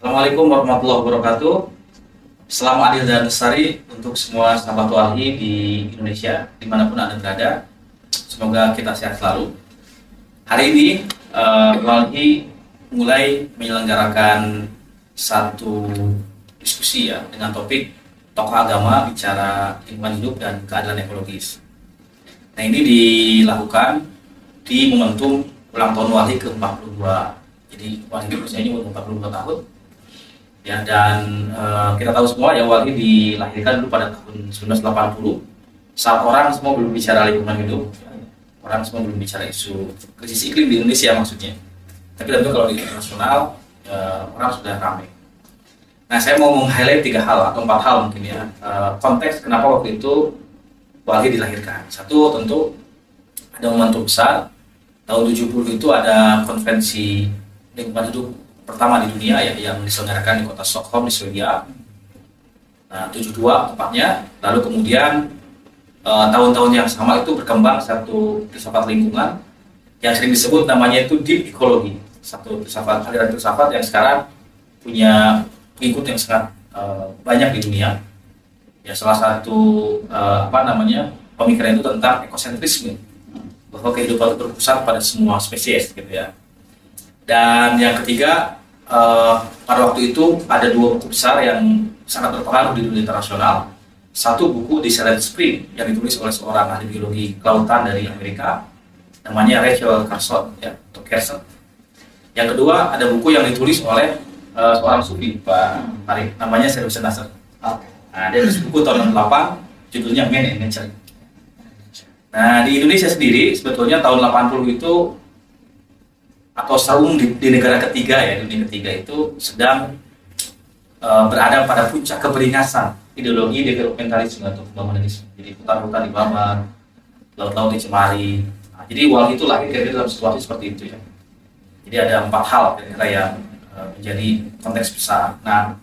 Assalamualaikum warahmatullahi wabarakatuh. Salam adil dan lestari untuk semua sahabat Walhi di Indonesia, dimanapun Anda berada. Semoga kita sehat selalu. Hari ini Walhi mulai menyelenggarakan satu diskusi ya dengan topik tokoh agama bicara lingkungan hidup dan keadilan ekologis. Nah, ini dilakukan di momentum ulang tahun Walhi ke-42. Jadi Walhi usianya 42 tahun. Ya, dan kita tahu semua ya, Walhi dilahirkan dulu pada tahun 1980 saat orang semua belum bicara lingkungan hidup, orang semua belum bicara isu krisis iklim di Indonesia maksudnya, tapi tentu kalau di internasional orang sudah ramai. Nah, saya mau meng-highlight 3 hal atau 4 hal mungkin ya, konteks kenapa waktu itu Walhi dilahirkan. Satu, tentu ada momentum besar tahun 70 itu ada konferensi lingkungan hidup pertama di dunia ya, yang diselenggarakan di kota Stockholm di Swedia. Nah, 72 tepatnya. Lalu kemudian tahun-tahun yang sama itu berkembang satu filsafat lingkungan yang sering disebut namanya itu deep ecology, satu filsafat, aliran filsafat yang sekarang punya pengikut yang sangat banyak di dunia. Ya, salah satu pemikiran itu tentang ekosentrisme, bahwa kehidupan itu berpusat pada semua spesies gitu ya. Dan yang ketiga, pada waktu itu ada 2 buku besar yang sangat berpengaruh di dunia internasional. Satu buku di Silent Spring yang ditulis oleh seorang ahli biologi kelautan dari Amerika, namanya Rachel Carson ya, atau Carson. Yang kedua ada buku yang ditulis oleh seorang sufi, Pak Farid, namanya Syed Hussein Nasr. Nah, dia tulis buku tahun 68 judulnya Man and Nature. Nah, di Indonesia sendiri sebetulnya tahun 80 itu atau Saung di negara ketiga ya, dunia ketiga itu sedang berada pada puncak keberingasan ideologi developmentalisme atau pembangunanisme. Jadi hutan-hutan dibabat, laut-laut dicemari. Nah, jadi Walhi itu lahir dalam situasi seperti itu ya. Jadi ada 4 hal kira-kira yang menjadi konteks besar. Nah,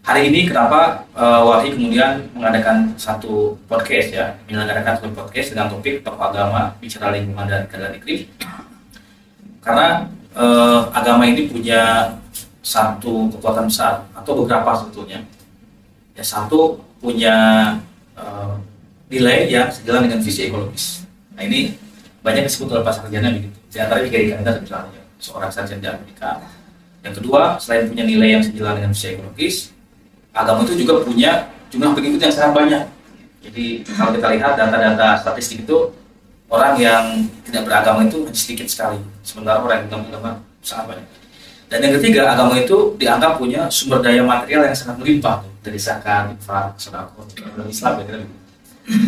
hari ini kenapa Walhi kemudian mengadakan satu podcast ya, menyelenggarakan satu podcast dengan topik tokoh agama bicara lingkungan dan keadilan iklim. Karena agama ini punya satu kekuatan besar atau beberapa sebetulnya. Ya, satu punya nilai yang sejalan dengan visi ekologis. Nah, ini banyak disebut oleh Pak Sarjana begitu. Di antaranya Gary Kandar misalnya, seorang sarjana di Amerika. Yang kedua, selain punya nilai yang sejalan dengan visi ekologis, agama itu juga punya jumlah pengikut yang sangat banyak. Jadi kalau kita lihat data-data statistik itu, orang yang tidak beragama itu sedikit sekali, sementara orang yang beragama sangat banyak. Dan yang ketiga, agama itu dianggap punya sumber daya material yang sangat melimpah, dari zakat, infak, sedekah, dalam Islam gitu.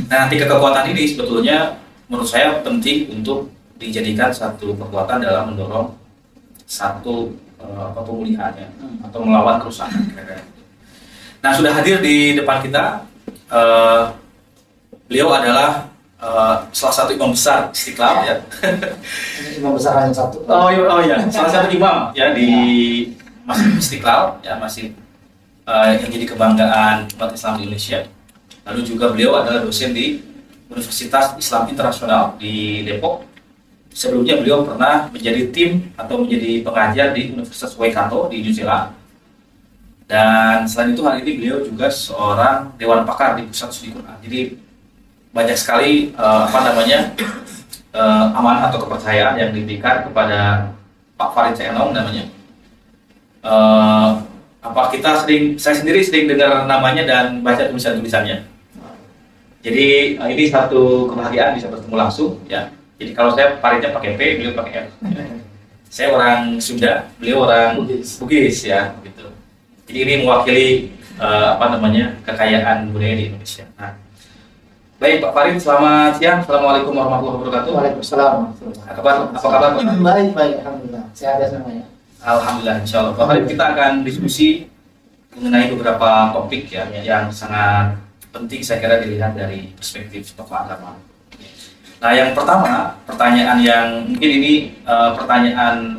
Nah, 3 kekuatan ini sebetulnya menurut saya penting untuk dijadikan satu kekuatan dalam mendorong satu pemulihan ya, atau melawan kerusakan. Nah, sudah hadir di depan kita, beliau adalah salah satu imam besar Istiqlal ya. Imam besar hanya satu. Oh ya, salah satu imam ya di Masjid Istiqlal ya, masjid yang jadi kebanggaan umat Islam di Indonesia. Lalu juga beliau adalah dosen di Universitas Islam Internasional di Depok. Sebelumnya beliau pernah menjadi tim atau menjadi pengajar di Universitas Waikato di New Zealand. Dan selain itu hari ini beliau juga seorang dewan pakar di Pusat Studi Quran. Jadi banyak sekali amanah atau kepercayaan yang diberikan kepada Pak Farid Seenong namanya. Saya sendiri sering dengar namanya dan baca tulisan-tulisannya. Jadi ini satu kebahagiaan bisa bertemu langsung ya. Jadi kalau saya Faridnya pakai P, beliau pakai F. Saya orang Sunda, beliau orang Bugis ya, gitu. Jadi ini mewakili kekayaan budaya di Indonesia. Nah, baik Pak Farid, selamat siang. Assalamualaikum warahmatullahi wabarakatuh. Waalaikumsalam. Apa kabar Pak? Baik, alhamdulillah. Sehat ya semuanya. Alhamdulillah, insya Allah. Pak Farid, kita akan diskusi mengenai beberapa topik ya, yang sangat penting saya kira dilihat dari perspektif tokoh agama. Nah, yang pertama, pertanyaan yang mungkin ini pertanyaan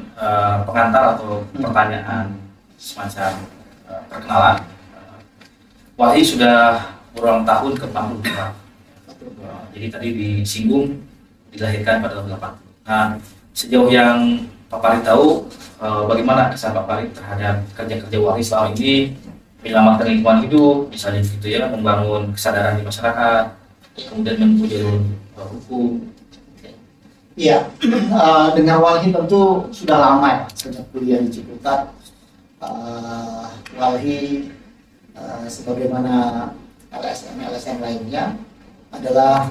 pengantar atau pertanyaan semacam perkenalan. Walhi sudah berulang tahun ke-42. Jadi tadi disinggung dilahirkan pada tahun 80. Nah, sejauh yang Pak Farid tahu bagaimana kesan Pak Farid terhadap kerja-kerja Walhi selama ini menyelamatkan lingkungan hidup, misalnya gitu ya, membangun kesadaran di masyarakat, kemudian menempuh jalur hukum. Iya, dengan Walhi tentu sudah lama ya, sejak kuliah di Ciputat. Walhi sebagaimana LSM lainnya adalah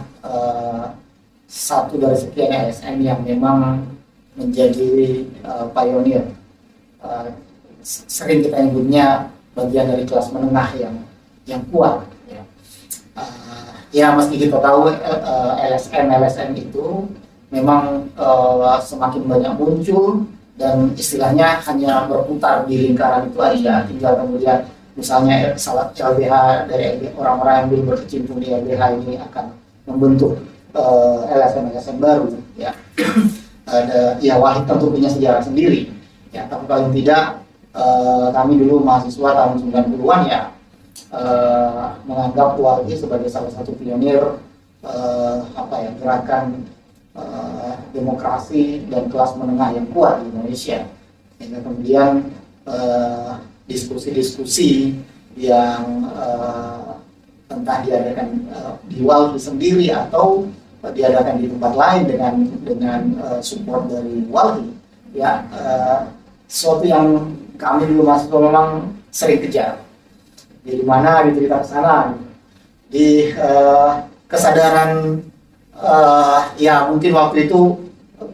satu dari sekian LSM yang memang menjadi pionir. Sering kita nyebutnya bagian dari kelas menengah yang kuat. Ya, ya meski kita tahu LSM itu memang semakin banyak muncul dan istilahnya hanya berputar di lingkaran itu aja, tinggal kemudian misalnya salah LBH dari orang-orang yang belum berkecimpung di LBH ini akan membentuk LSM baru ya. Ya Walhi tentu punya sejarah sendiri ya, tapi paling tidak kami dulu mahasiswa tahun 90-an ya menganggap Walhi sebagai salah satu pionir gerakan demokrasi dan kelas menengah yang kuat di Indonesia. Hingga kemudian diskusi-diskusi yang entah diadakan di Walhi sendiri atau diadakan di tempat lain dengan support dari Walhi ya, sesuatu yang kami dulu mahasiswa memang sering kejar. Di mana gitu kita kesana di kesadaran ya mungkin waktu itu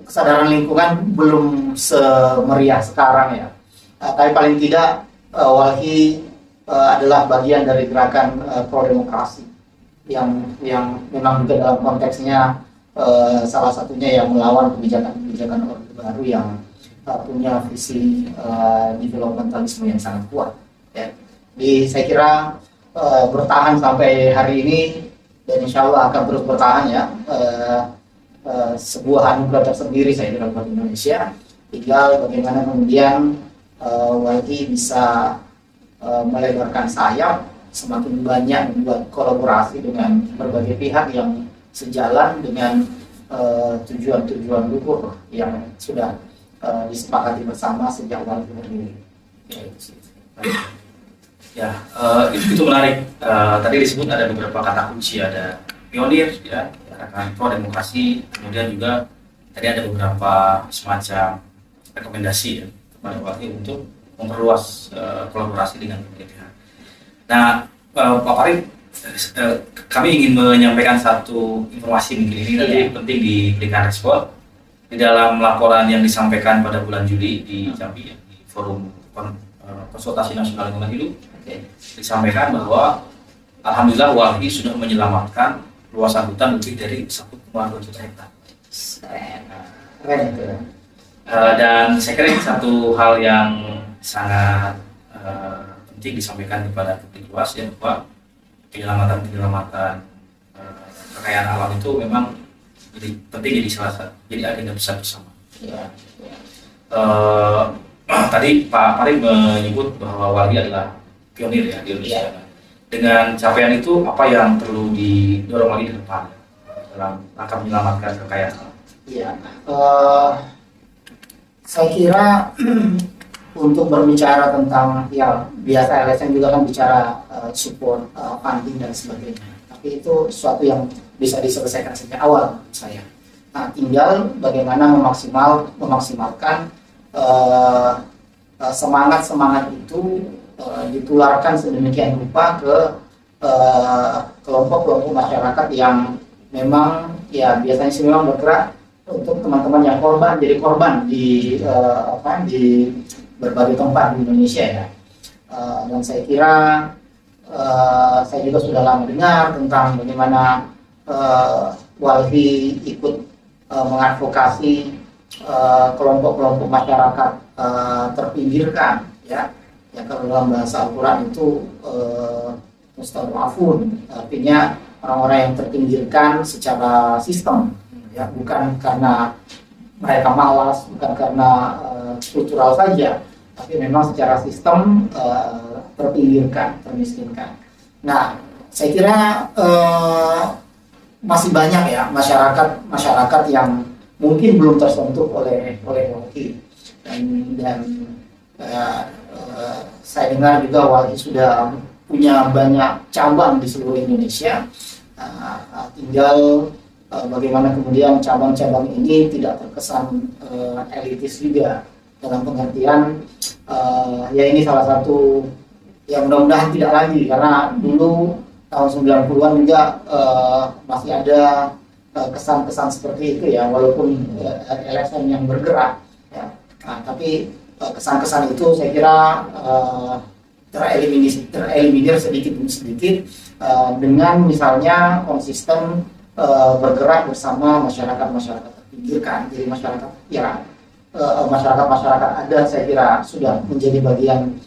kesadaran lingkungan belum semeriah sekarang ya, tapi paling tidak Walhi adalah bagian dari gerakan pro demokrasi yang memang juga dalam konteksnya salah satunya yang melawan kebijakan Orde Baru yang punya visi developmentalisme yang sangat kuat ya. Saya kira bertahan sampai hari ini dan insya Allah akan terus bertahan ya, sebuah anugerah tersendiri saya kira buat Indonesia. Tinggal bagaimana kemudian Walhi bisa melebarkan sayap, semakin banyak membuat kolaborasi dengan berbagai pihak yang sejalan dengan tujuan-tujuan luhur yang sudah disepakati bersama sejak Walhi berdiri. Ya, itu menarik. Tadi disebut ada beberapa kata kunci, ada pionir, ya, gerakan pro demokrasi, kemudian juga tadi ada beberapa semacam rekomendasi ya, kepada Walhi untuk memperluas kolaborasi dengan berbagai pihak. Nah, Pak Farid, kami ingin menyampaikan satu informasi mungkin ini nanti penting diberikan respon di dalam laporan yang disampaikan pada bulan Juli di Jambi ya, di forum konsultasi nasional lingkungan hidup. Disampaikan bahwa alhamdulillah Walhi sudah menyelamatkan luasan hutan lebih dari 1,2 juta hektar. Keren itu. Dan saya kira ini satu hal yang sangat penting disampaikan kepada publik luas ya, bahwa penyelamatan kekayaan alam itu memang jadi penting, jadi salah satu jadi agenda besar bersama. Ya. Tadi Pak Farid menyebut bahwa Walhi adalah pionir ya di Indonesia. Ya. Dengan capaian itu apa yang perlu didorong lagi ke depan dalam rangka menyelamatkan kekayaan alam? Iya, saya kira untuk berbicara tentang ya biasa LSM juga kan bicara support funding dan sebagainya. Tapi itu sesuatu yang bisa diselesaikan sejak awal saya. Nah, tinggal bagaimana memaksimalkan semangat itu ditularkan sedemikian rupa ke kelompok-kelompok masyarakat yang memang ya biasanya sih memang bergerak untuk teman-teman yang jadi korban di berbagai tempat di Indonesia ya. Dan saya kira saya juga sudah lama dengar tentang bagaimana Walhi ikut mengadvokasi kelompok-kelompok masyarakat terpinggirkan ya. Ya kalau dalam bahasa Al-Quran itu mustad'afun, artinya orang-orang yang terpinggirkan secara sistem ya, bukan karena mereka malas, bukan karena kultural saja, tapi memang secara sistem terpinggirkan, termiskinkan. Nah, saya kira masih banyak ya masyarakat yang mungkin belum tersentuh oleh Walhi. dan saya dengar juga Walhi sudah punya banyak cabang di seluruh Indonesia. Tinggal bagaimana kemudian cabang-cabang ini tidak terkesan elitis juga, dalam pengertian ya ini salah satu yang mudah-mudahan tidak lagi, karena dulu tahun 90-an juga masih ada kesan-kesan seperti itu ya, walaupun LSM yang bergerak ya. Tapi kesan-kesan itu saya kira tereliminir sedikit demi sedikit dengan misalnya konsisten bergerak bersama masyarakat terpinggirkan. Jadi masyarakat ya masyarakat ada, saya kira sudah menjadi bagian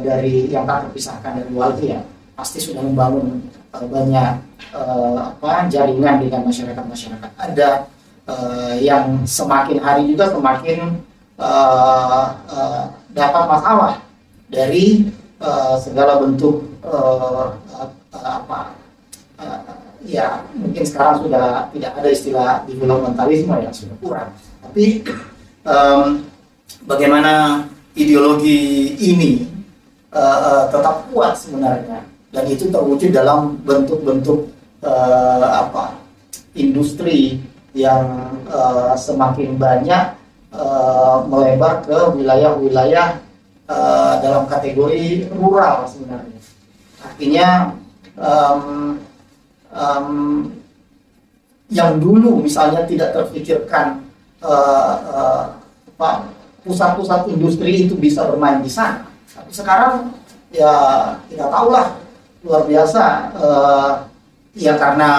dari yang tak terpisahkan dari Walhi ya, pasti sudah membangun banyak jaringan dengan masyarakat ada yang semakin hari juga semakin dapat masalah dari segala bentuk ya mungkin sekarang sudah tidak ada istilah developmentalisme ya, sudah kurang, tapi bagaimana ideologi ini tetap kuat sebenarnya, dan itu terwujud dalam bentuk-bentuk industri yang semakin banyak melebar ke wilayah-wilayah dalam kategori rural sebenarnya. Artinya yang dulu misalnya tidak terpikirkan pusat-pusat industri itu bisa bermain di sana, tapi sekarang ya kita tahulah luar biasa ya, karena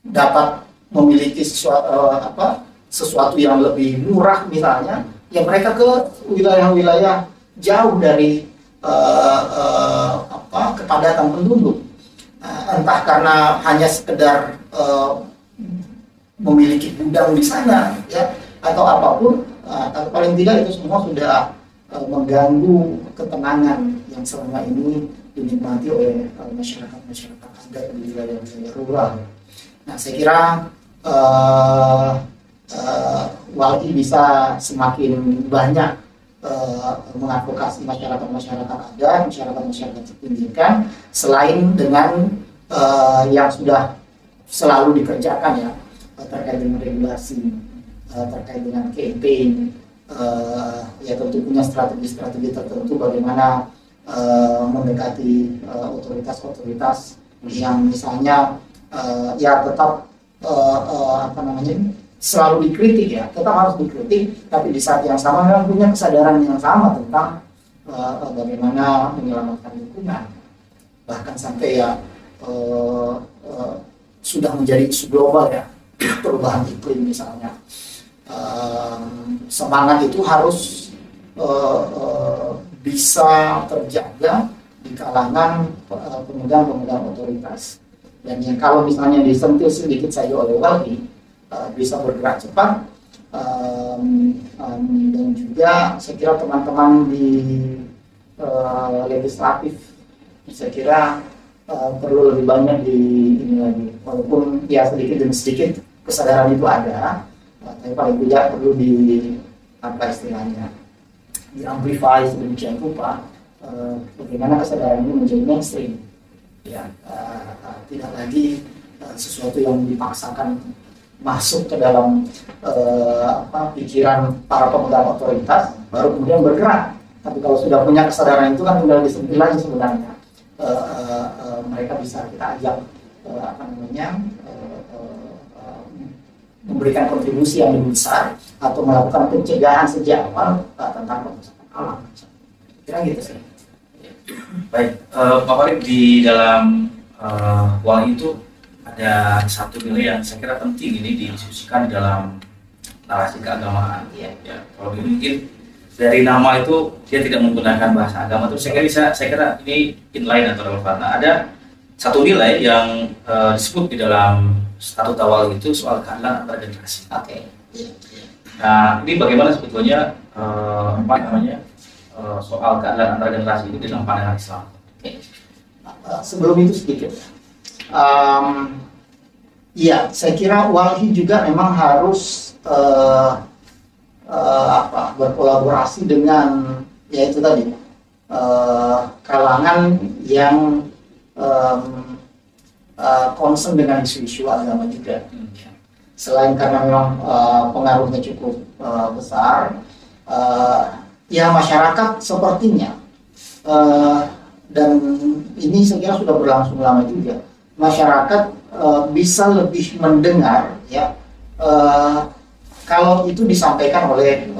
dapat memiliki sesuatu yang lebih murah misalnya, ya mereka ke wilayah-wilayah jauh dari kepadatan penduduk, entah karena hanya sekedar memiliki gudang di sana ya, atau apapun, tapi paling tidak itu semua sudah mengganggu ketenangan yang selama ini dinikmati oleh masyarakat adat di wilayah-wilayah rural. Nah, saya kira Walhi bisa semakin banyak mengadvokasi masyarakat adat, masyarakat terpinggirkan, selain dengan yang sudah selalu dikerjakan ya, terkait dengan regulasi, terkait dengan campaign, ya tentu punya strategi tertentu bagaimana mendekati otoritas yang misalnya ya tetap selalu dikritik ya, tetap harus dikritik, tapi di saat yang sama memang punya kesadaran yang sama tentang bagaimana menyelamatkan lingkungan, bahkan sampai ya sudah menjadi isu global ya, perubahan iklim misalnya. Semangat itu harus bisa terjaga di kalangan pemegang otoritas, dan yang kalau misalnya disentil sedikit saja oleh Walhi bisa bergerak cepat, dan juga saya kira teman-teman di legislatif saya kira perlu lebih banyak di ini lagi, walaupun ya sedikit demi sedikit kesadaran itu ada, tapi paling tidak perlu diamplify sedemikian rupa bagaimana kesadaran ini menjadi mainstream ya, tidak lagi sesuatu yang dipaksakan masuk ke dalam pikiran para pemegang otoritas baru kemudian bergerak. Tapi kalau sudah punya kesadaran itu kan tinggal disentil lagi sebenarnya. Mereka bisa kita ajak memberikan kontribusi yang lebih besar atau melakukan pencegahan sejak awal tentang perusahaan alam. Kira gitu sih. Baik, Pak Farid, di dalam Walhi itu ada satu nilai yang saya kira penting ini didiskusikan di dalam narasi keagamaan. Ya, kalau mungkin dari nama itu dia tidak menggunakan bahasa agama, itu saya kira ini inline atau relevan. Nah, ada satu nilai yang disebut di dalam statuta Walhi itu soal keadilan antar generasi. Oke. Nah, ini bagaimana sebetulnya soal keadilan antar generasi ini dalam pandangan Islam? Sebelum itu sedikit. Ya, saya kira Walhi juga memang harus berkolaborasi dengan ya itu tadi kalangan yang concern dengan isu-isu agama juga. Selain karena memang pengaruhnya cukup besar, ya masyarakat sepertinya dan ini saya kira sudah berlangsung lama juga, masyarakat bisa lebih mendengar ya kalau itu disampaikan oleh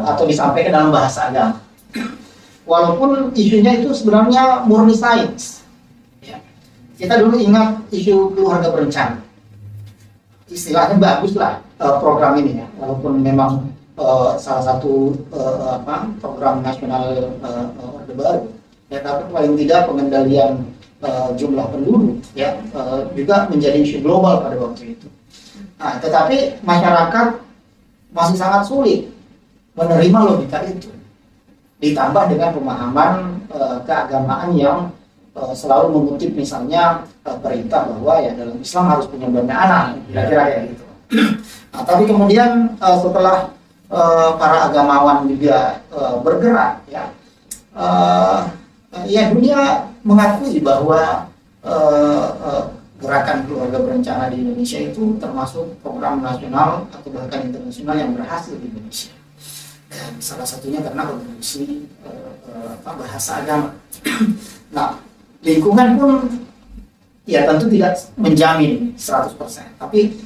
atau disampaikan dalam bahasa agama, walaupun isunya itu sebenarnya murni sains ya. Kita dulu ingat isu keluarga berencana, istilahnya bagus lah program ini ya, walaupun memang salah satu program nasional Orde Baru ya, tapi paling tidak pengendalian jumlah penduduk ya juga menjadi isu global pada waktu itu. Nah, tetapi masyarakat masih sangat sulit menerima logika itu, ditambah dengan pemahaman keagamaan yang selalu mengutip misalnya perintah bahwa ya dalam Islam harus punya banyak anak, kira-kira kayak gitu. Nah, tapi kemudian setelah para agamawan juga bergerak ya, ya dunia mengakui bahwa gerakan keluarga berencana di Indonesia itu termasuk program nasional atau bahkan internasional yang berhasil di Indonesia. Dan salah satunya karena kontribusi bahasa agama. Nah, lingkungan pun ya tentu tidak menjamin 100%, tapi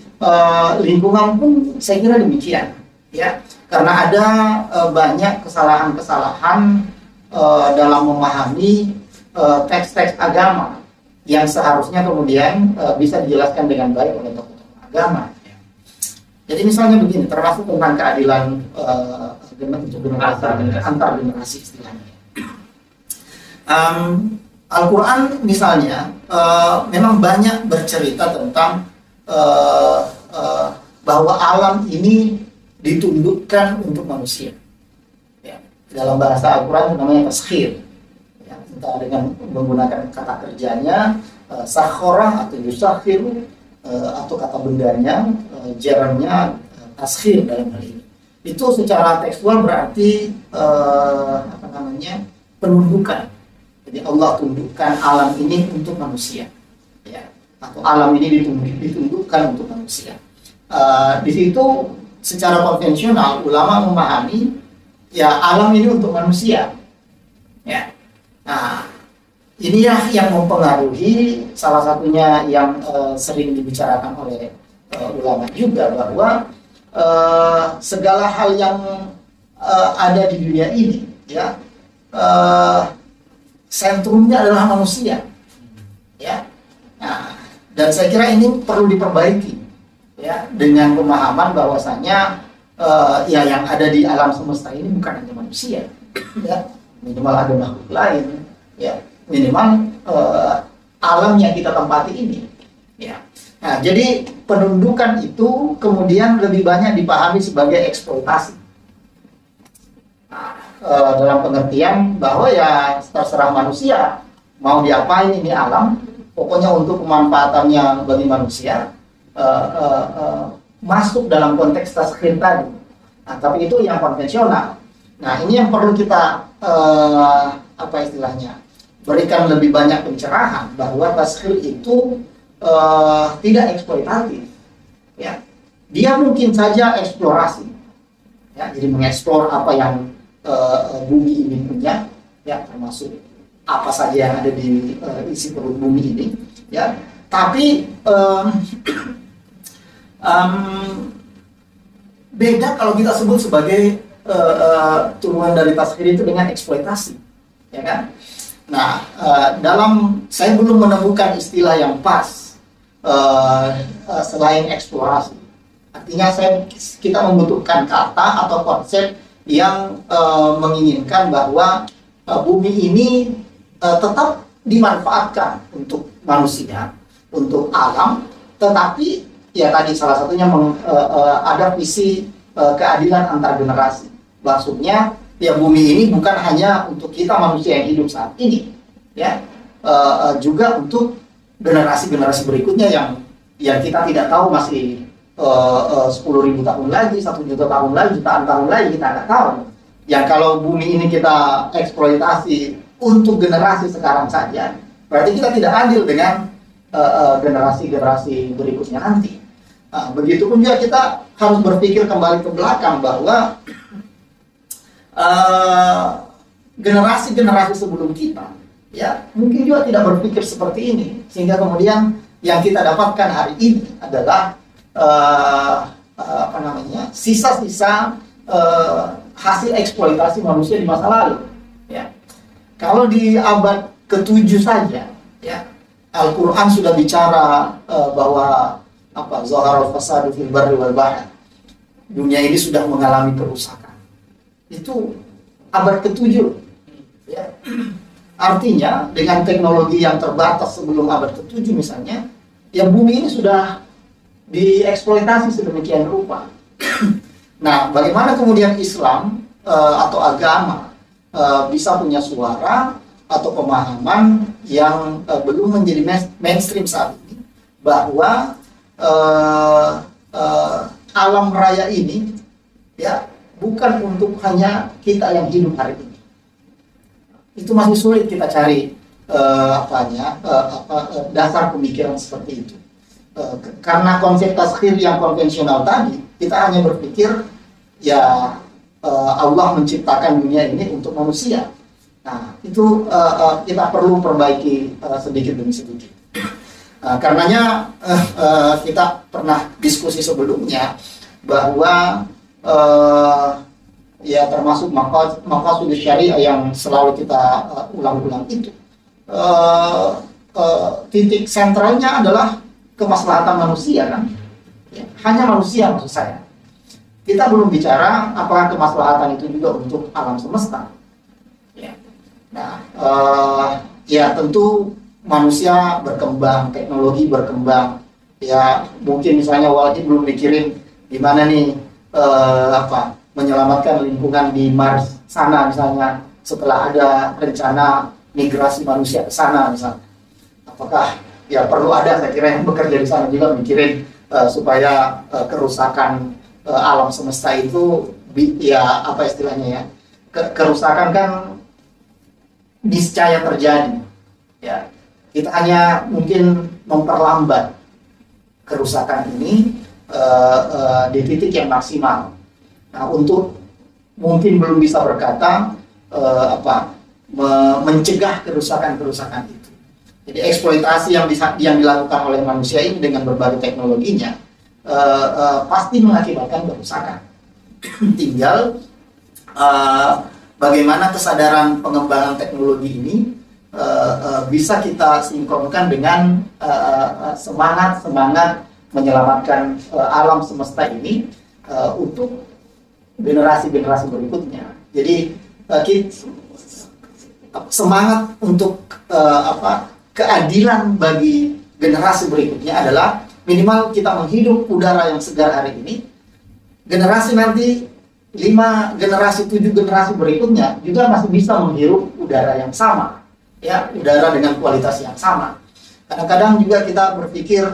lingkungan pun saya kira demikian ya, karena ada banyak kesalahan-kesalahan dalam memahami teks-teks agama yang seharusnya kemudian bisa dijelaskan dengan baik oleh tokoh-tokoh agama. Jadi misalnya begini, termasuk tentang keadilan antar generasi istilahnya. Al-Quran misalnya memang banyak bercerita tentang bahwa alam ini ditundukkan untuk manusia. Ya, dalam bahasa Al-Quran namanya taskhir. Ya, entah dengan menggunakan kata kerjanya sakhorah atau yusakhiru atau kata bendanya jarangnya taskhir dalam hal ini. Itu secara tekstual berarti penundukan. Jadi Allah tundukkan alam ini untuk manusia, ya, atau alam ini ditundukkan untuk manusia. Di situ secara konvensional ulama memahami ya alam ini untuk manusia, ya. Nah, inilah yang mempengaruhi, salah satunya yang sering dibicarakan oleh ulama juga, bahwa segala hal yang ada di dunia ini, ya, sentrumnya adalah manusia, ya. Nah, dan saya kira ini perlu diperbaiki, ya, dengan pemahaman bahwasanya ya yang ada di alam semesta ini bukan hanya manusia, ya, minimal ada makhluk lain, ya, minimal alam yang kita tempati ini, ya. Nah, jadi penundukan itu kemudian lebih banyak dipahami sebagai eksploitasi. Dalam pengertian bahwa ya terserah manusia mau diapain ini alam, pokoknya untuk pemanfaatannya bagi manusia, masuk dalam konteks taskhir tadi. Nah, tapi itu yang konvensional. Nah, ini yang perlu kita berikan lebih banyak pencerahan bahwa taskhir itu tidak eksploitatif, ya. Dia mungkin saja eksplorasi, ya, jadi mengeksplor apa yang bumi ini punya, ya, termasuk apa saja yang ada di isi perut bumi ini, ya. Tapi beda kalau kita sebut sebagai turunan dari taskhir itu dengan eksploitasi, ya kan? Nah, saya belum menemukan istilah yang pas selain eksplorasi. Artinya kita membutuhkan kata atau konsep yang menginginkan bahwa bumi ini tetap dimanfaatkan untuk manusia, untuk alam, tetapi ya tadi salah satunya ada visi keadilan antar generasi. Maksudnya ya bumi ini bukan hanya untuk kita manusia yang hidup saat ini, ya, juga untuk generasi-generasi berikutnya yang kita tidak tahu masih 10.000 tahun lagi, 1 juta tahun lagi, jutaan tahun lagi, kita nggak tahu. Yang kalau bumi ini kita eksploitasi untuk generasi sekarang saja, berarti kita tidak adil dengan generasi-generasi berikutnya nanti. Begitupun juga kita harus berpikir kembali ke belakang bahwa generasi-generasi sebelum kita, ya mungkin juga tidak berpikir seperti ini, sehingga kemudian yang kita dapatkan hari ini adalah sisa-sisa hasil eksploitasi manusia di masa lalu. Ya. Kalau di abad ke-7 saja, ya, Al-Quran sudah bicara bahwa zaharal fasadu fil barri wal bahr. Dunia ini sudah mengalami kerusakan. Itu abad ke-7. Ya. Artinya dengan teknologi yang terbatas sebelum abad ke-7 misalnya, ya bumi ini sudah dieksploitasi sedemikian rupa. Nah, bagaimana kemudian Islam atau agama bisa punya suara atau pemahaman yang belum menjadi mainstream saat ini, bahwa alam raya ini ya bukan untuk hanya kita yang hidup hari ini. Itu masih sulit kita cari dasar pemikiran seperti itu. Karena konsep tazkir yang konvensional tadi, kita hanya berpikir ya Allah menciptakan dunia ini untuk manusia. Nah, itu kita perlu perbaiki sedikit demi sedikit. Karenanya kita pernah diskusi sebelumnya bahwa ya termasuk maqasid syariah yang selalu kita ulang-ulang itu, titik sentralnya adalah kemaslahatan manusia, kan? Ya, hanya manusia maksud saya. Kita belum bicara apakah kemaslahatan itu juga untuk alam semesta. Ya. Nah, ya tentu manusia berkembang, teknologi berkembang. Ya mungkin misalnya Walhi belum mikirin gimana nih menyelamatkan lingkungan di Mars sana misalnya, setelah ada rencana migrasi manusia ke sana misalnya. Apakah ya perlu ada, saya kira yang bekerja di sana juga mikirin supaya kerusakan alam semesta itu ya apa istilahnya ya, kerusakan kan niscaya terjadi. Ya, kita hanya mungkin memperlambat kerusakan ini di titik yang maksimal. Nah, untuk mungkin belum bisa berkata mencegah kerusakan-kerusakan itu. Jadi eksploitasi yang dilakukan oleh manusia ini dengan berbagai teknologinya pasti mengakibatkan kerusakan. Tinggal bagaimana kesadaran pengembangan teknologi ini bisa kita sinkronkan dengan semangat menyelamatkan alam semesta ini untuk generasi-generasi berikutnya. Jadi semangat untuk keadilan bagi generasi berikutnya adalah minimal kita menghirup udara yang segar hari ini. Generasi nanti 5 generasi, 7 generasi berikutnya juga masih bisa menghirup udara yang sama, ya, udara dengan kualitas yang sama. Kadang-kadang juga kita berpikir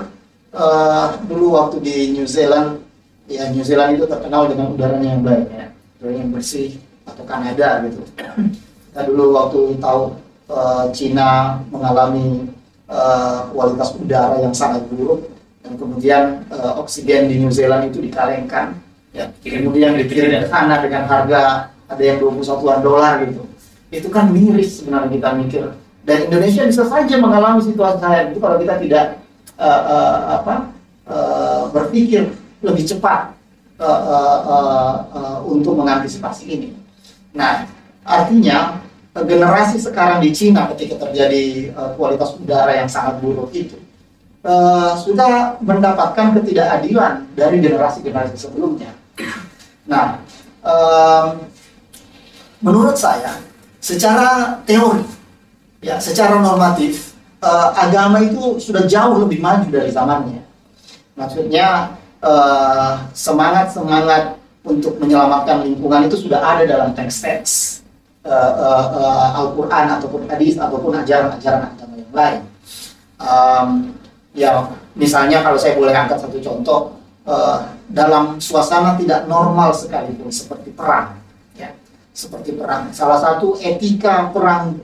dulu waktu di New Zealand, ya New Zealand itu terkenal dengan udaranya yang baik, ya, udara yang bersih, atau Kanada gitu. Kita dulu waktu tahu Cina mengalami kualitas udara yang sangat buruk, dan kemudian oksigen di New Zealand itu dikalengkan, ya, kemudian dikirim ke sana dengan harga ada yang $21 gitu. Itu kan miris sebenarnya kita mikir. Dan Indonesia bisa saja mengalami situasi kayak itu kalau kita tidak berpikir lebih cepat untuk mengantisipasi ini. Nah, artinya generasi sekarang di Cina ketika terjadi kualitas udara yang sangat buruk itu sudah mendapatkan ketidakadilan dari generasi-generasi sebelumnya. Nah, menurut saya secara teori, ya, secara normatif, agama itu sudah jauh lebih maju dari zamannya. Maksudnya semangat untuk menyelamatkan lingkungan itu sudah ada dalam teks-teks Al-Quran ataupun hadis ataupun ajaran-ajaran agama yang lain. Ya, misalnya kalau saya boleh angkat satu contoh, dalam suasana tidak normal sekalipun seperti perang, ya, seperti perang. Salah satu etika perang,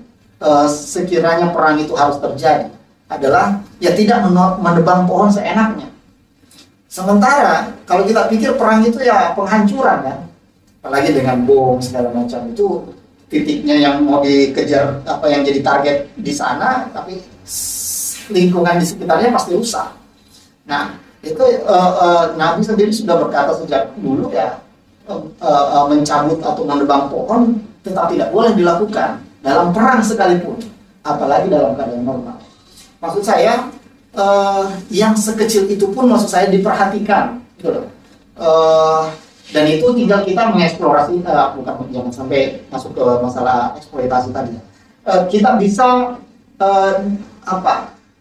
sekiranya perang itu harus terjadi, adalah ya tidak menebang pohon seenaknya. Sementara kalau kita pikir perang itu ya penghancuran kan, apalagi dengan bom segala macam, itu titiknya yang mau dikejar, apa yang jadi target di sana, tapi lingkungan di sekitarnya pasti rusak. Nah itu Nabi sendiri sudah berkata sejak dulu ya, mencabut atau menebang pohon tetap tidak boleh dilakukan dalam perang sekalipun, apalagi dalam keadaan normal. Maksud saya yang sekecil itu pun maksud saya diperhatikan gitu loh. Dan itu tinggal kita mengeksplorasi, bukan, jangan sampai masuk ke masalah eksploitasi tadi. Kita bisa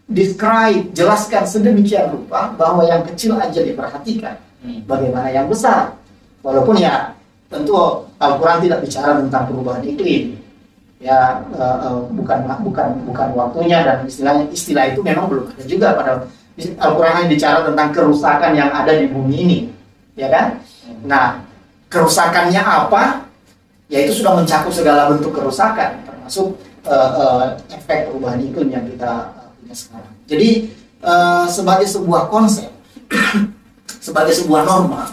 describe, jelaskan sedemikian rupa bahwa yang kecil aja diperhatikan, bagaimana yang besar. Walaupun ya tentu Al-Quran tidak bicara tentang perubahan iklim, ya bukan waktunya, dan istilah itu memang belum ada juga pada Al-Quran. Yang bicara tentang kerusakan yang ada di bumi ini, ya kan? Nah, kerusakannya apa? Ya itu sudah mencakup segala bentuk kerusakan, termasuk efek perubahan iklim yang kita punya sekarang. Jadi sebagai sebuah konsep, sebagai sebuah norma,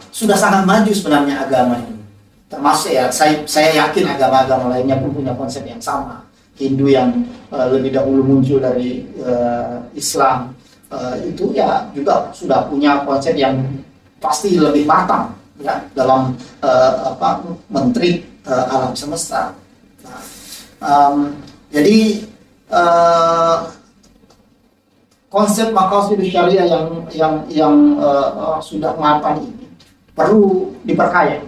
sudah sangat maju sebenarnya agama ini. Termasuk ya, saya yakin agama-agama lainnya pun punya konsep yang sama. Hindu yang lebih dahulu muncul dari Islam, itu ya juga sudah punya konsep yang pasti lebih matang ya dalam menteri alam semesta. Jadi konsep maqasid syariah yang sudah matang ini perlu diperkaya,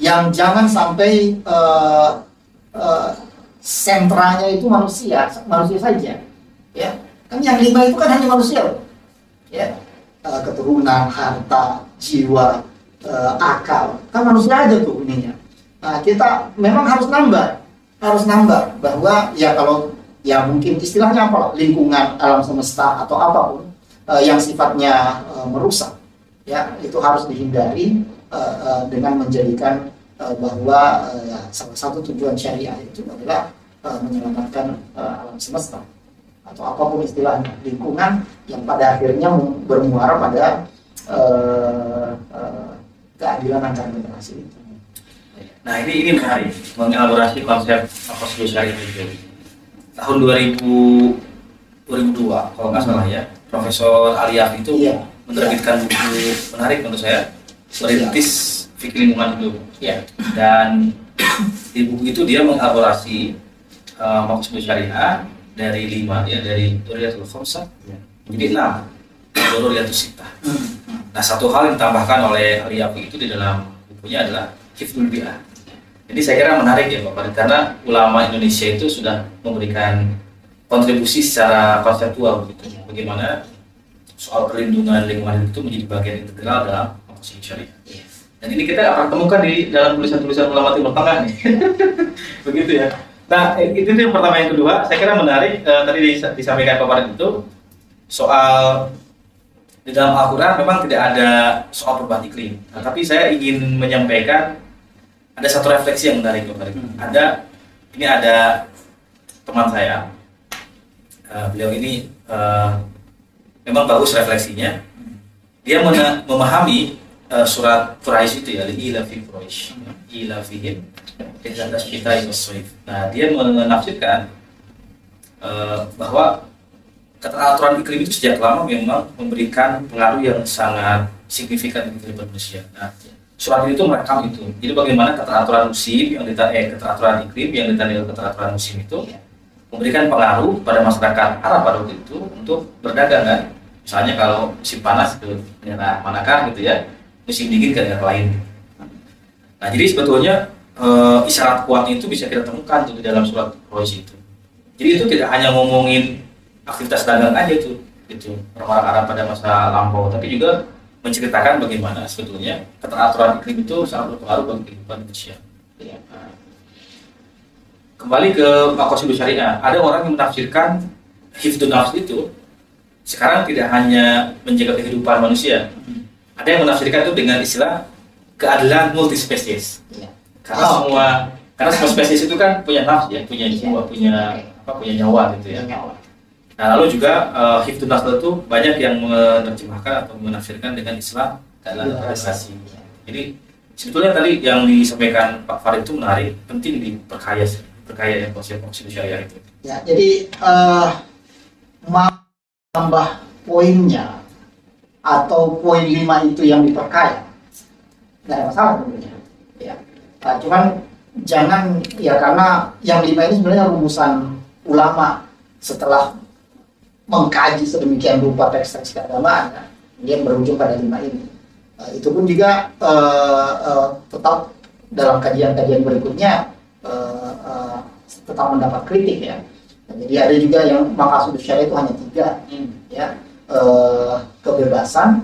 yang jangan sampai sentranya itu manusia saja, ya kan. Yang 5 itu kan hanya manusia, ya, keturunan, harta, jiwa, akal, kan manusia aja tuh ininya. Nah, kita memang harus nambah bahwa ya kalau ya mungkin istilahnya apa, lingkungan alam semesta atau apapun yang sifatnya merusak, ya itu harus dihindari dengan menjadikan bahwa ya, salah satu tujuan syariah itu adalah menyelamatkan alam semesta atau apapun istilahnya, lingkungan yang pada akhirnya bermuara pada keadilan antar generasi itu. Nah ini menarik mengelaborasi konsep maqasid syariah itu. Tahun 2002 kalau nggak salah ya, Profesor Aliyaf itu menerbitkan buku menarik menurut saya, Merintis Fikih Lingkungan Hidup. Ya. Dan di buku itu dia mengelaborasi maqasid syariah dari 5 ya, dari Duriyatul Khamsah menjadi 6 Duriyatul Sittah. Nah, satu hal yang ditambahkan oleh Aliyaf itu di dalam bukunya adalah hifdzul bi'ah. Jadi saya kira menarik ya Bapak, karena ulama Indonesia itu sudah memberikan kontribusi secara konseptual begitu. Bagaimana soal perlindungan lingkungan itu menjadi bagian integral dalam maqasid syariah. Dan ini kita akan temukan di dalam tulisan-tulisan ulama Timur Tengah nih. Begitu ya. Nah, itu yang pertama. Yang kedua, saya kira menarik tadi disampaikan kemarin itu soal di dalam Al-Quran memang tidak ada soal perubahan iklim. Nah, tapi saya ingin menyampaikan ada satu refleksi yang menarik kemarin. Ini ada teman saya, beliau ini memang bagus refleksinya. Dia memahami surat Quraisy itu ya, ila fi Quraisy, ila fihim ihdatas syita'i was-shaif. Nah, dia menafsirkan bahwa keteraturan iklim itu sejak lama memang memberikan pengaruh yang sangat signifikan bagi kehidupan manusia. Nah, surat itu merekam itu. Jadi bagaimana keteraturan musim keteraturan iklim yang ditandai keteraturan musim itu memberikan pengaruh pada masyarakat Arab pada waktu itu untuk berdagang kan. Misalnya kalau musim panas itu daerah manakah gitu ya, musim dingin ke daerah lain. Nah, jadi sebetulnya isyarat kuat itu bisa kita temukan tuh di dalam surat Quraisy itu. Jadi itu tidak hanya ngomongin aktivitas dagang aja itu orang-orang Arab pada masa lampau, tapi juga menceritakan bagaimana sebetulnya keteraturan iklim itu sangat berpengaruh bagi kehidupan manusia. Ya. Kembali ke maqasid syariah, ada orang yang menafsirkan hifdzun nafs itu sekarang tidak hanya menjaga kehidupan manusia. Ada yang menafsirkan itu dengan istilah keadilan multispesies. Iya. Karena semua spesies itu kan punya nafs ya, punya jiwa, punya nyawa gitu ya. Nah, lalu juga Hifdzun Nasl itu banyak yang menerjemahkan atau menafsirkan dengan Islam keadilan prestasi. Jadi sebetulnya tadi yang disampaikan Pak Farid itu menarik, penting diperkaya yang konsep syariah itu. Ya, jadi mau tambah poinnya atau poin 5 itu yang diperkaya, nggak ada masalah tentunya. Ya, cuman jangan ya, karena yang 5 ini sebenarnya rumusan ulama setelah mengkaji sedemikian rupa teks-teks keagamaan, ya, dia berujung pada 5 ini. Itu pun juga tetap dalam kajian-kajian berikutnya tetap mendapat kritik ya. Jadi ada juga yang maqasid syariah itu hanya 3 ya, kebebasan,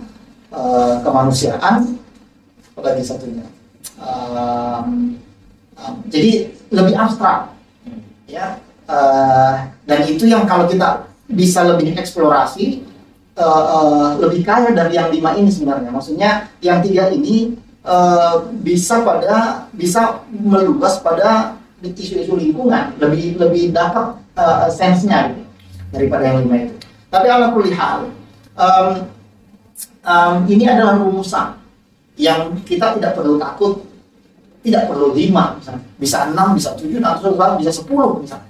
kemanusiaan, apalagi satunya. Jadi lebih abstrak ya, dan itu yang kalau kita bisa lebih eksplorasi lebih kaya dari yang 5 ini sebenarnya. Maksudnya yang 3 ini bisa meluas pada isu-isu lingkungan, lebih dapat sense-nya gitu, daripada yang 5 itu. Tapi ala kulli hal, ini adalah rumusan yang kita tidak perlu takut, tidak perlu 5 misalnya. Bisa 6, bisa 7, atau bisa 10 misalnya.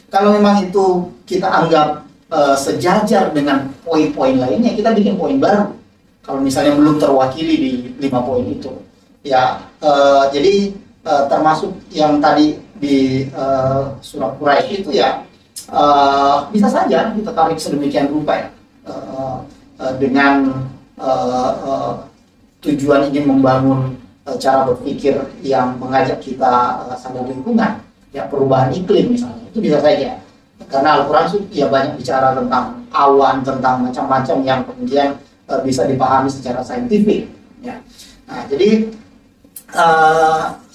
Kalau memang itu kita anggap sejajar dengan poin-poin lainnya, kita bikin poin baru. Kalau misalnya belum terwakili di 5 poin itu, ya jadi termasuk yang tadi di surat Quraisy itu ya, bisa saja kita tarik sedemikian rupa ya, dengan tujuan ingin membangun cara berpikir yang mengajak kita sadar lingkungan, ya perubahan iklim misalnya, itu bisa saja. Karena Al-Quran ya banyak bicara tentang awan, tentang macam-macam yang kemudian bisa dipahami secara saintifik. Ya. Nah, jadi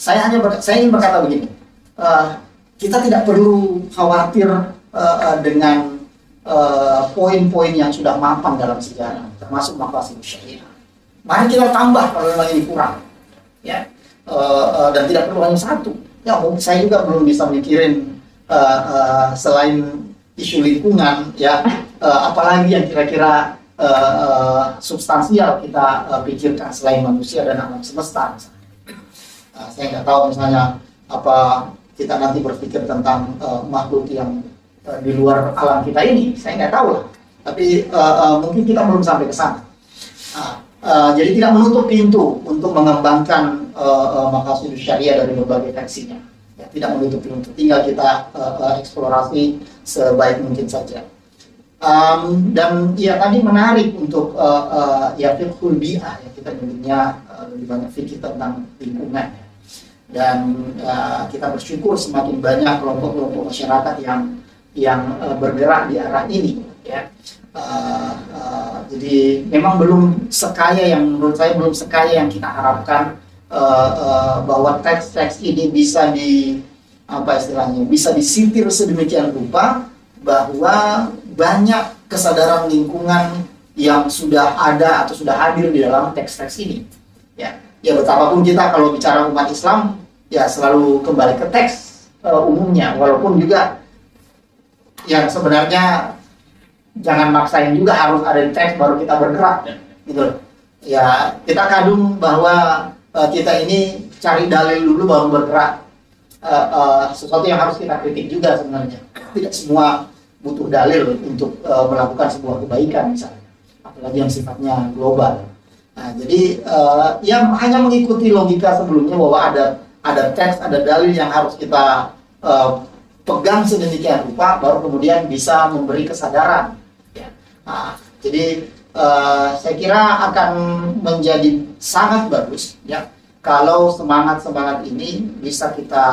saya ingin berkata begini, kita tidak perlu khawatir dengan poin-poin yang sudah mapan dalam sejarah, termasuk maqasid syariah. Mari kita tambah kalau memang ini kurang, ya, dan tidak perlu hanya 1. Ya, saya juga belum bisa mikirin selain isu lingkungan, ya, apalagi yang kira-kira substansial kita pikirkan selain manusia dan alam semesta. Saya nggak tahu misalnya apa kita nanti berpikir tentang makhluk yang di luar alam kita ini, saya nggak tahu lah. Tapi mungkin kita belum sampai ke sana. Jadi tidak menutup pintu untuk mengembangkan maqasid syariah dari berbagai versinya. Ya, tidak menutup pintu, tinggal kita eksplorasi sebaik mungkin saja. Dan ya tadi menarik untuk ya fiqhul bi'ah, ya, kita nyebutnya lebih banyak fikih tentang lingkungan, ya. Dan kita bersyukur semakin banyak kelompok-kelompok masyarakat yang bergerak di arah ini, ya. Jadi memang belum sekaya yang menurut saya belum sekaya yang kita harapkan, bahwa teks-teks ini bisa bisa disitir sedemikian rupa bahwa banyak kesadaran lingkungan yang sudah ada atau sudah hadir di dalam teks-teks ini. Ya, betapapun kita kalau bicara umat Islam ya selalu kembali ke teks umumnya, walaupun juga yang sebenarnya jangan maksain juga harus ada di teks baru kita bergerak, gitu. Ya, kita kadung bahwa kita ini cari dalil dulu baru bergerak, sesuatu yang harus kita kritik juga sebenarnya. Tidak semua butuh dalil untuk melakukan sebuah kebaikan misalnya, apalagi yang sifatnya global. Nah, jadi yang hanya mengikuti logika sebelumnya bahwa ada teks, ada dalil yang harus kita pegang sedemikian rupa, baru kemudian bisa memberi kesadaran. Ya. Nah, jadi saya kira akan menjadi sangat bagus, ya, kalau semangat ini bisa kita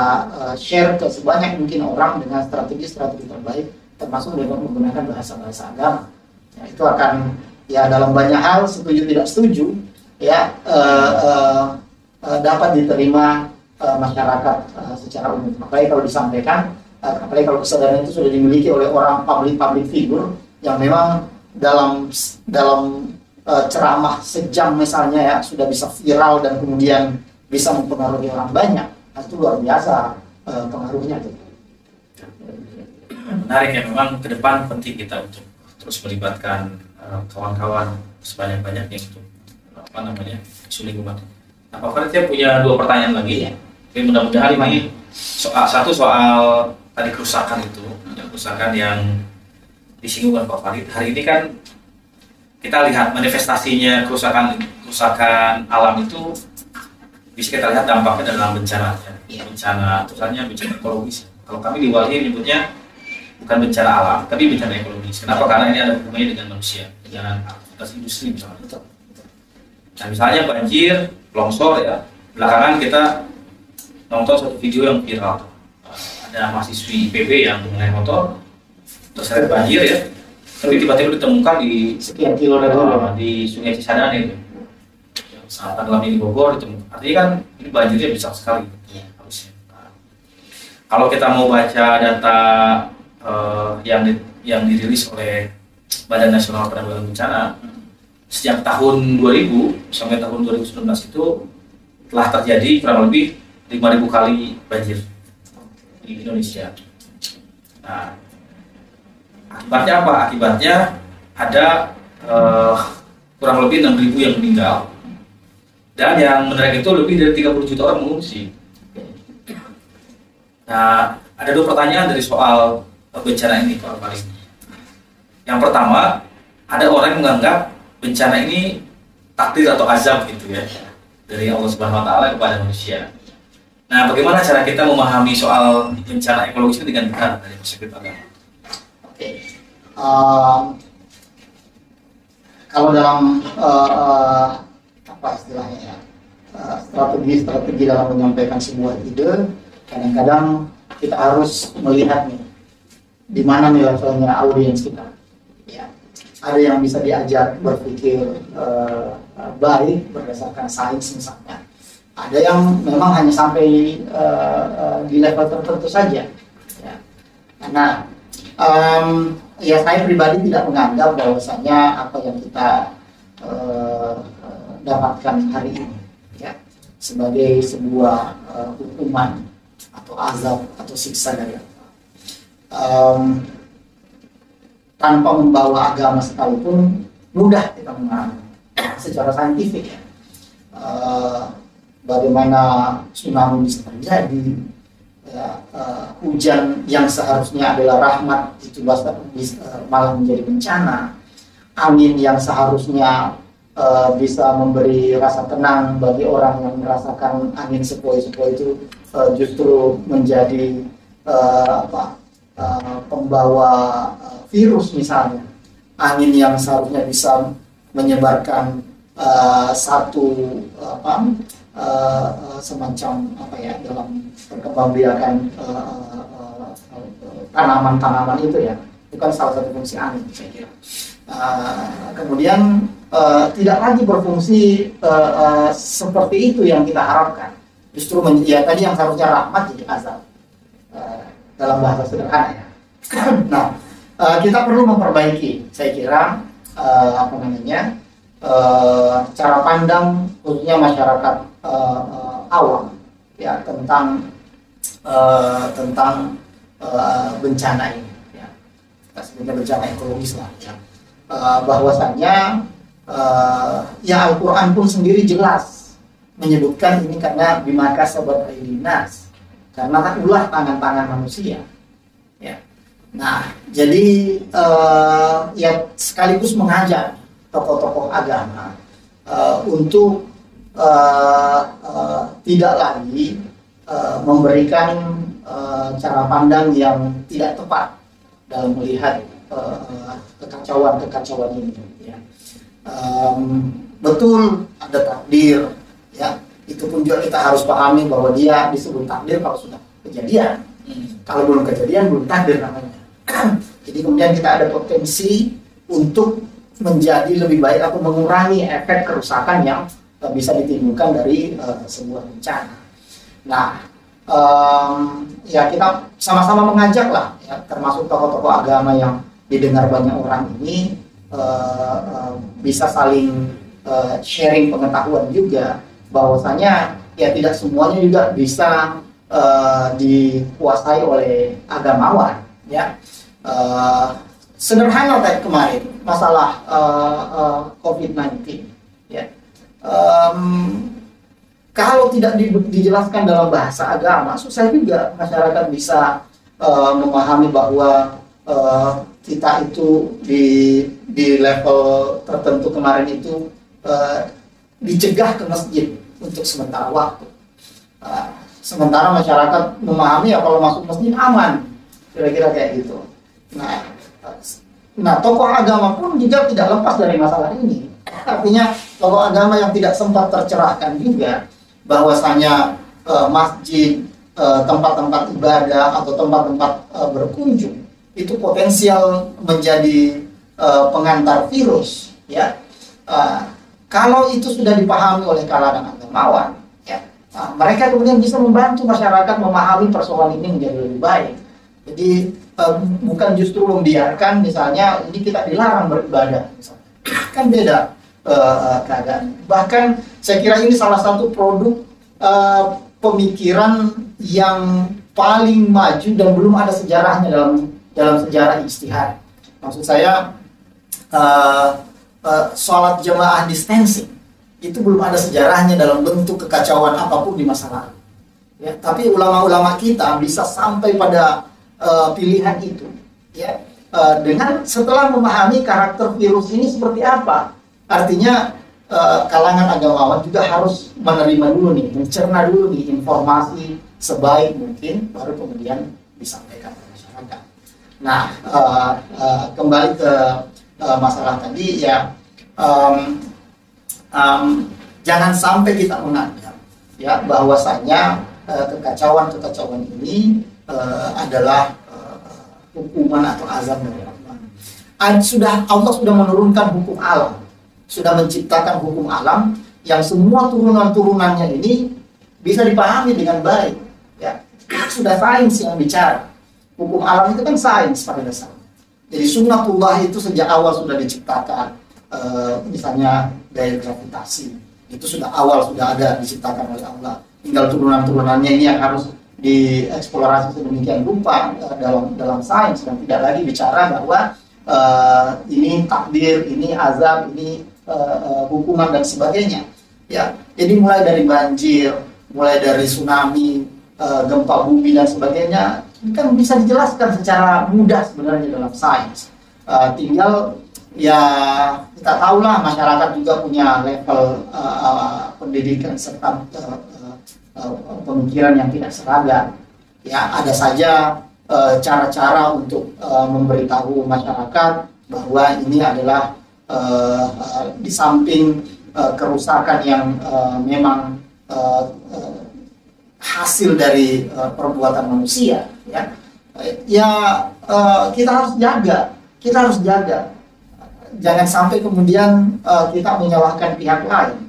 share ke sebanyak mungkin orang dengan strategi-strategi terbaik, termasuk dengan menggunakan bahasa-bahasa agama. Ya, itu akan ya dalam banyak hal, setuju tidak setuju, ya, dapat diterima masyarakat secara umum. Apalagi kalau disampaikan, apalagi kalau kesadaran itu sudah dimiliki oleh orang public figure yang memang dalam ceramah sejam misalnya ya sudah bisa viral dan kemudian bisa mempengaruhi orang banyak, itu luar biasa pengaruhnya tuh. Menarik ya, memang ke depan penting kita untuk terus melibatkan kawan-kawan sebanyak-banyaknya untuk isu lingkungan. Nah, Pak Farid, saya punya 2 pertanyaan lagi. Jadi mudah-mudahan ini satu soal tadi kerusakan itu, kerusakan yang disinggung Pak Farid. Hari ini kan kita lihat manifestasinya kerusakan alam itu bisa kita lihat dampaknya dalam bencana, ya. Bencana, misalnya bencana ekologis. Kalau kami di Walhi menyebutnya bukan bencana alam, tapi bencana ekologis. Kenapa? Karena ini ada hubungannya dengan manusia, dengan aktivitas industri misalnya. Nah, misalnya banjir, longsor ya. Belakangan kita nonton satu video yang viral. Ada mahasiswi IPB yang naik motor terseret banjir ya. Tapi tiba-tiba ditemukan di sekian kilo dari di Sungai Cisadane itu. Saat tenggelamnya di Bogor itu. Artinya kan ini banjirnya besar sekali harusnya. Nah, kalau kita mau baca data yang dirilis oleh Badan Nasional Penanggulangan Bencana, sejak tahun 2000 sampai tahun 2019 itu telah terjadi kurang lebih 5.000 kali banjir di Indonesia. Nah, akibatnya apa? Akibatnya ada kurang lebih 6.000 yang meninggal, dan yang menarik itu lebih dari 30 juta orang mengungsi. Nah, ada 2 pertanyaan dari soal bencana ini, Pak Farid. Yang pertama, ada orang yang menganggap bencana ini takdir atau azab gitu ya, dari Allah Subhanahu Wa Taala kepada manusia. Nah, bagaimana cara kita memahami soal bencana ekologis ini dengan benar dari perspektif agama? Oke. Kalau dalam apa istilahnya ya, strategi dalam menyampaikan sebuah ide, kadang-kadang kita harus melihat nih di mana nih levelnya audiens kita. Ya, ada yang bisa diajak berpikir baik berdasarkan sains misalnya. Ada yang memang hanya sampai di level tertentu saja. Ya. Karena ya saya pribadi tidak menganggap bahwasanya apa yang kita dapatkan hari ini ya sebagai sebuah hukuman atau azab atau siksa dari Allah. Tanpa membawa agama sekalipun mudah kita memahami secara saintifik ya. Bagaimana tsunami bisa terjadi, ya, hujan yang seharusnya adalah rahmat itu malah menjadi bencana, angin yang seharusnya bisa memberi rasa tenang bagi orang yang merasakan angin sepoi-sepoi itu justru menjadi pembawa virus misalnya, angin yang seharusnya bisa menyebarkan semacam dalam perkembangbiakan tanaman-tanaman itu ya, bukan salah satu fungsi angin saya kira. Kemudian tidak lagi berfungsi seperti itu yang kita harapkan, justru ya tadi yang seharusnya rahmat jadi azab dalam bahasa sederhana ya. Nah, kita perlu memperbaiki saya kira cara pandang khususnya masyarakat awam ya tentang bencana ini ya. Kita sebutnya bencana ekologis lah ya. Bahwasanya ya Al-Quran pun sendiri jelas menyebutkan ini karena bima kasabat aydinas, karena ulah tangan-tangan manusia ya. Nah, jadi ya sekaligus mengajak tokoh-tokoh agama untuk tidak lagi memberikan cara pandang yang tidak tepat dalam melihat kekacauan ini. Ya. Betul ada takdir, ya itu pun juga kita harus pahami bahwa dia disebut takdir kalau sudah kejadian. Kalau belum kejadian belum takdir namanya. Jadi kemudian kita ada potensi untuk menjadi lebih baik atau mengurangi efek kerusakan yang bisa ditimbulkan dari sebuah bencana. Nah, ya kita sama-sama mengajak lah, ya, termasuk tokoh-tokoh agama yang didengar banyak orang ini bisa saling sharing pengetahuan juga, bahwasanya ya tidak semuanya juga bisa dikuasai oleh agamawan, ya. Sederhana kayak kemarin masalah COVID-19, ya. Kalau tidak dijelaskan dalam bahasa agama, susah juga masyarakat bisa memahami bahwa kita itu di level tertentu kemarin itu dicegah ke masjid untuk sementara waktu. Sementara masyarakat memahami ya kalau masuk masjid aman, kira-kira kayak gitu. Nah, tokoh agama pun juga tidak lepas dari masalah ini. Artinya tokoh agama yang tidak sempat tercerahkan juga bahwasanya masjid, tempat-tempat ibadah atau tempat-tempat berkunjung itu potensial menjadi pengantar virus, ya. Kalau itu sudah dipahami oleh kalangan agamawan, ya, mereka kemudian bisa membantu masyarakat memahami persoalan ini menjadi lebih baik. Jadi bukan justru membiarkan misalnya ini kita dilarang beribadah, misalnya. Kan beda keadaan. Bahkan saya kira ini salah satu produk pemikiran yang paling maju dan belum ada sejarahnya dalam sejarah ijtihad. Maksud saya sholat jamaah distancing itu belum ada sejarahnya dalam bentuk kekacauan apapun di masa lalu. Ya, tapi ulama-ulama kita bisa sampai pada pilihan itu, ya, dengan setelah memahami karakter virus ini seperti apa. Artinya kalangan agamawan juga harus menerima dulu nih, mencerna dulu nih informasi sebaik mungkin, baru kemudian disampaikan ke masyarakat. Nah, kembali ke masalah tadi, ya, jangan sampai kita menganggap, ya, bahwasanya kekacauan ini adalah hukuman atau azab dari Allah. Allah sudah menurunkan hukum alam, sudah menciptakan hukum alam yang semua turunan-turunannya ini bisa dipahami dengan baik, ya. Sudah sains yang bicara. Hukum alam itu kan sains pada dasarnya. Jadi sunnatullah itu sejak awal sudah diciptakan. Misalnya gaya gravitasi itu sudah ada diciptakan oleh Allah. Tinggal turunan-turunannya ini yang harus dieksplorasi sedemikian rupa dalam sains, dan tidak lagi bicara bahwa ini takdir, ini azab, ini hukuman dan sebagainya. Ya, jadi mulai dari banjir, mulai dari tsunami, gempa bumi dan sebagainya, ini kan bisa dijelaskan secara mudah sebenarnya dalam sains. Tinggal ya kita tahulah masyarakat juga punya level pendidikan serta pemikiran yang tidak seragam. Ya, ada saja cara-cara untuk memberitahu masyarakat bahwa ini adalah di samping kerusakan yang memang hasil dari perbuatan manusia, ya. Kita harus jaga. Jangan sampai kemudian kita menyalahkan pihak lain.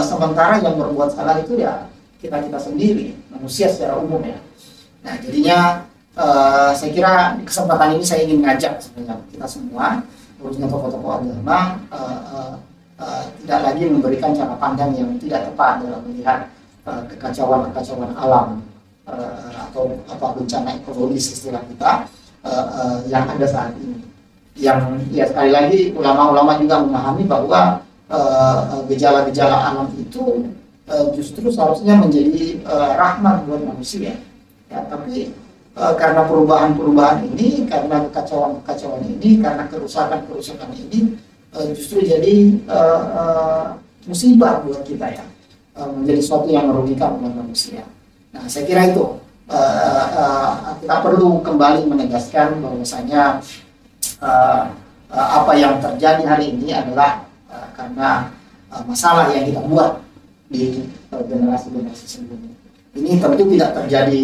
Sementara yang berbuat salah itu ya kita sendiri, manusia secara umum, ya. Nah, jadinya saya kira di kesempatan ini saya ingin ngajak sebenarnya kita semua, khususnya tokoh-tokoh agama, tidak lagi memberikan cara pandang yang tidak tepat dalam melihat kekacauan alam atau bencana ekologis istilah kita yang ada saat ini. Yang ya sekali lagi ulama-ulama juga memahami bahwa gejala-gejala alam itu justru seharusnya menjadi rahmat buat manusia, ya. Tapi karena perubahan-perubahan ini, karena kekacauan ini, karena kerusakan ini justru jadi musibah buat kita, ya. Menjadi sesuatu yang merugikan umat manusia. Nah, saya kira itu kita perlu kembali menegaskan bahwasanya apa yang terjadi hari ini adalah karena masalah yang kita buat di generasi sebelumnya. Ini tentu tidak terjadi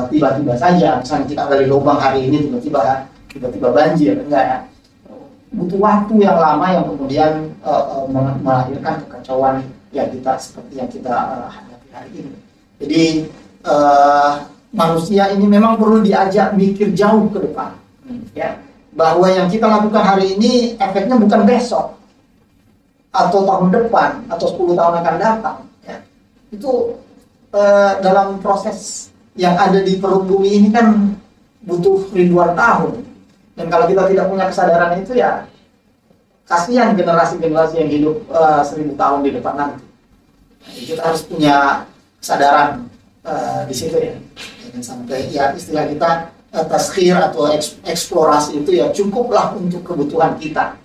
tiba-tiba saja. Misalnya kita gali lubang hari ini tiba-tiba banjir, enggak, ya. Butuh waktu yang lama yang kemudian melahirkan kekacauan yang seperti yang kita hadapi hari ini. Jadi manusia ini memang perlu diajak mikir jauh ke depan, ya. bahwa yang kita lakukan hari ini efeknya bukan besok atau tahun depan atau 10 tahun akan datang, ya. Itu dalam proses yang ada di perut bumi ini kan butuh ribuan tahun, dan kalau kita tidak punya kesadaran itu, ya kasihan generasi-generasi yang hidup 1000 tahun di depan nanti. Jadi kita harus punya kesadaran di situ, ya. Jangan sampai, ya istilah kita taskhir atau eksplorasi itu ya cukuplah untuk kebutuhan kita,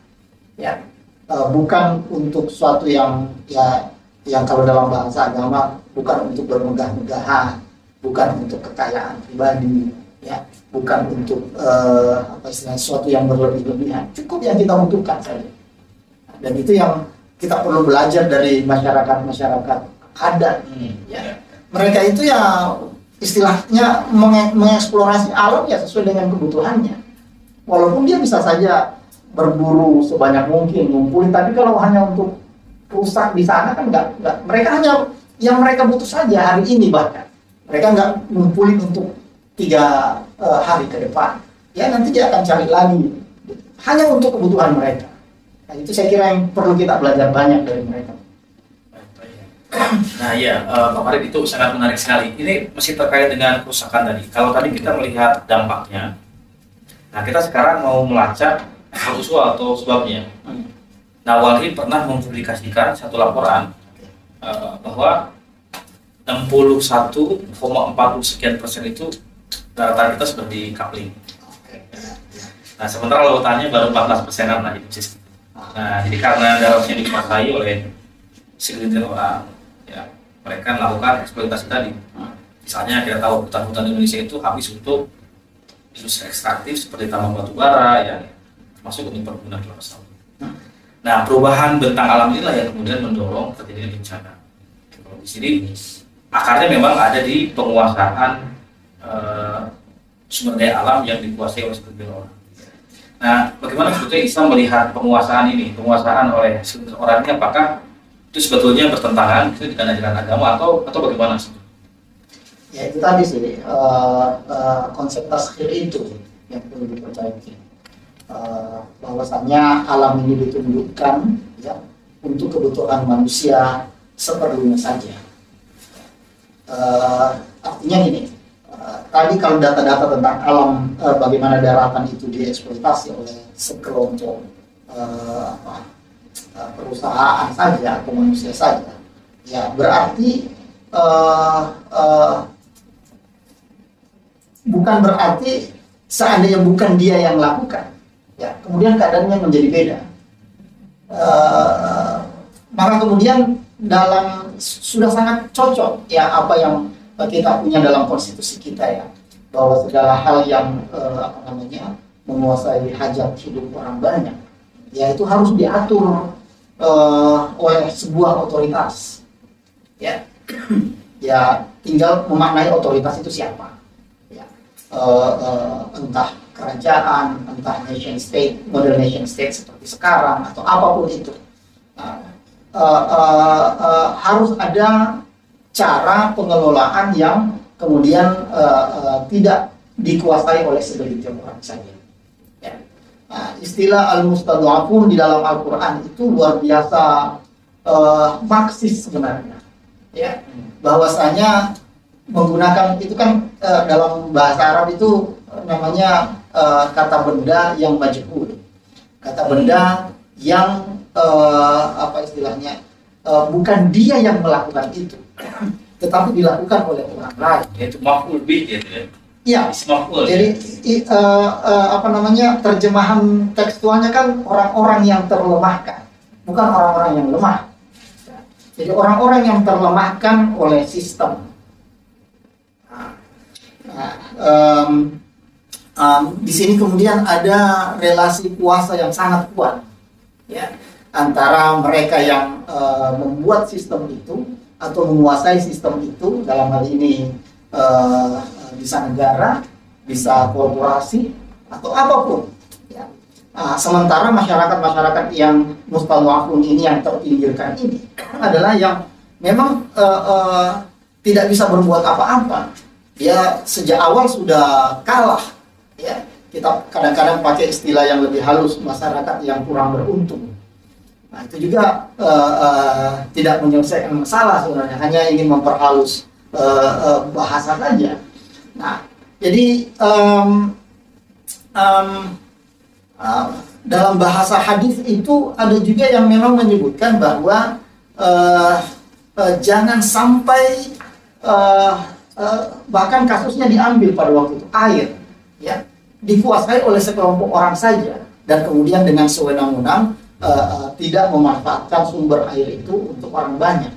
ya. Bukan untuk sesuatu yang, ya, yang kalau dalam bahasa agama bukan untuk bermegah-megahan, bukan untuk kekayaan pribadi, ya, bukan untuk apa istilahnya, sesuatu yang berlebih-lebihan. Cukup yang kita butuhkan saja. Dan itu yang kita perlu belajar dari masyarakat adat ini, ya. Mereka itu ya istilahnya mengeksplorasi alam ya sesuai dengan kebutuhannya. Walaupun dia bisa saja berburu sebanyak mungkin, ngumpulin, tapi kalau hanya untuk rusak di sana kan nggak. Mereka hanya yang mereka butuh saja hari ini, bahkan mereka nggak ngumpulin untuk 3 hari ke depan. Ya nanti dia akan cari lagi hanya untuk kebutuhan mereka. Nah, itu saya kira yang perlu kita belajar banyak dari mereka. Nah ya, Pak Farid, itu sangat menarik sekali. Ini masih terkait dengan kerusakan tadi. Kalau tadi kita melihat dampaknya, nah kita sekarang mau melacak usul atau sebabnya. Nah, Walhi pernah mempublikasikan satu laporan bahwa 61,40% itu daratan kita sudah di coupling. Nah, sementara lautannya baru 14%-an lah itu sistem. Nah, jadi karena daratnya dikuasai oleh segelintir orang, ya mereka melakukan eksploitasi tadi. Misalnya kita tahu hutan-hutan Indonesia itu habis untuk industri ekstraktif seperti tambang batu bara, ya, masuk untuk perkebunan kelapa sawit. Nah, perubahan bentang alam inilah yang kemudian mendorong terjadinya bencana. Kalau di sini akarnya memang ada di penguasaan sumber daya alam yang dikuasai oleh segelintir orang. Nah, bagaimana sebetulnya Islam melihat penguasaan ini, penguasaan oleh segelintir orang ini, apakah itu sebetulnya bertentangan itu dengan ajaran agama atau bagaimana? Ya itu tadi sih konsep taskhir itu yang perlu diperbaiki. Bahwasanya alam ini ditunjukkan, ya, untuk kebutuhan manusia seperlunya saja. Artinya gini, tadi kalau data-data tentang alam, bagaimana daratan itu dieksploitasi oleh sekelompok perusahaan saja atau manusia saja, ya berarti bukan berarti seandainya bukan dia yang lakukan, ya kemudian keadaannya menjadi beda. Maka kemudian sudah sangat cocok, ya, apa yang kita punya dalam konstitusi kita, ya, bahwa segala hal yang menguasai hajat hidup orang banyak, ya itu harus diatur oleh sebuah otoritas, ya. Ya tinggal memaknai otoritas itu siapa, ya. Entah kerajaan, entah nation state, modern nation state seperti sekarang atau apapun itu. Harus ada cara pengelolaan yang kemudian tidak dikuasai oleh segelintir orang saja. Ya. Istilah al-mustadhafun di dalam Al-Quran itu luar biasa Marxis sebenarnya, ya, bahwasanya menggunakan itu kan dalam bahasa Arab itu namanya kata benda yang majhul, kata benda yang bukan dia yang melakukan itu, tetapi dilakukan oleh orang lain. Itu maf'ul bih, gitu ya. Ya, jadi terjemahan tekstualnya kan orang-orang yang terlemahkan, bukan orang-orang yang lemah. Jadi orang-orang yang terlemahkan oleh sistem. Di sini kemudian ada relasi kuasa yang sangat kuat, ya, antara mereka yang membuat sistem itu atau menguasai sistem itu, dalam hal ini bisa negara, bisa korporasi atau apapun, ya. Sementara masyarakat yang mustadhafun ini, yang terpinggirkan ini adalah yang memang tidak bisa berbuat apa-apa. Dia sejak awal sudah kalah, ya. kita kadang-kadang pakai istilah yang lebih halus, masyarakat yang kurang beruntung. Nah, itu juga tidak menyelesaikan masalah sebenarnya, hanya ingin memperhalus bahasa saja. Nah, jadi dalam bahasa hadis itu ada juga yang memang menyebutkan bahwa jangan sampai bahkan kasusnya diambil pada waktu itu air, ya, dikuasai oleh sekelompok orang saja dan kemudian dengan sewenang-wenang tidak memanfaatkan sumber air itu untuk orang banyak.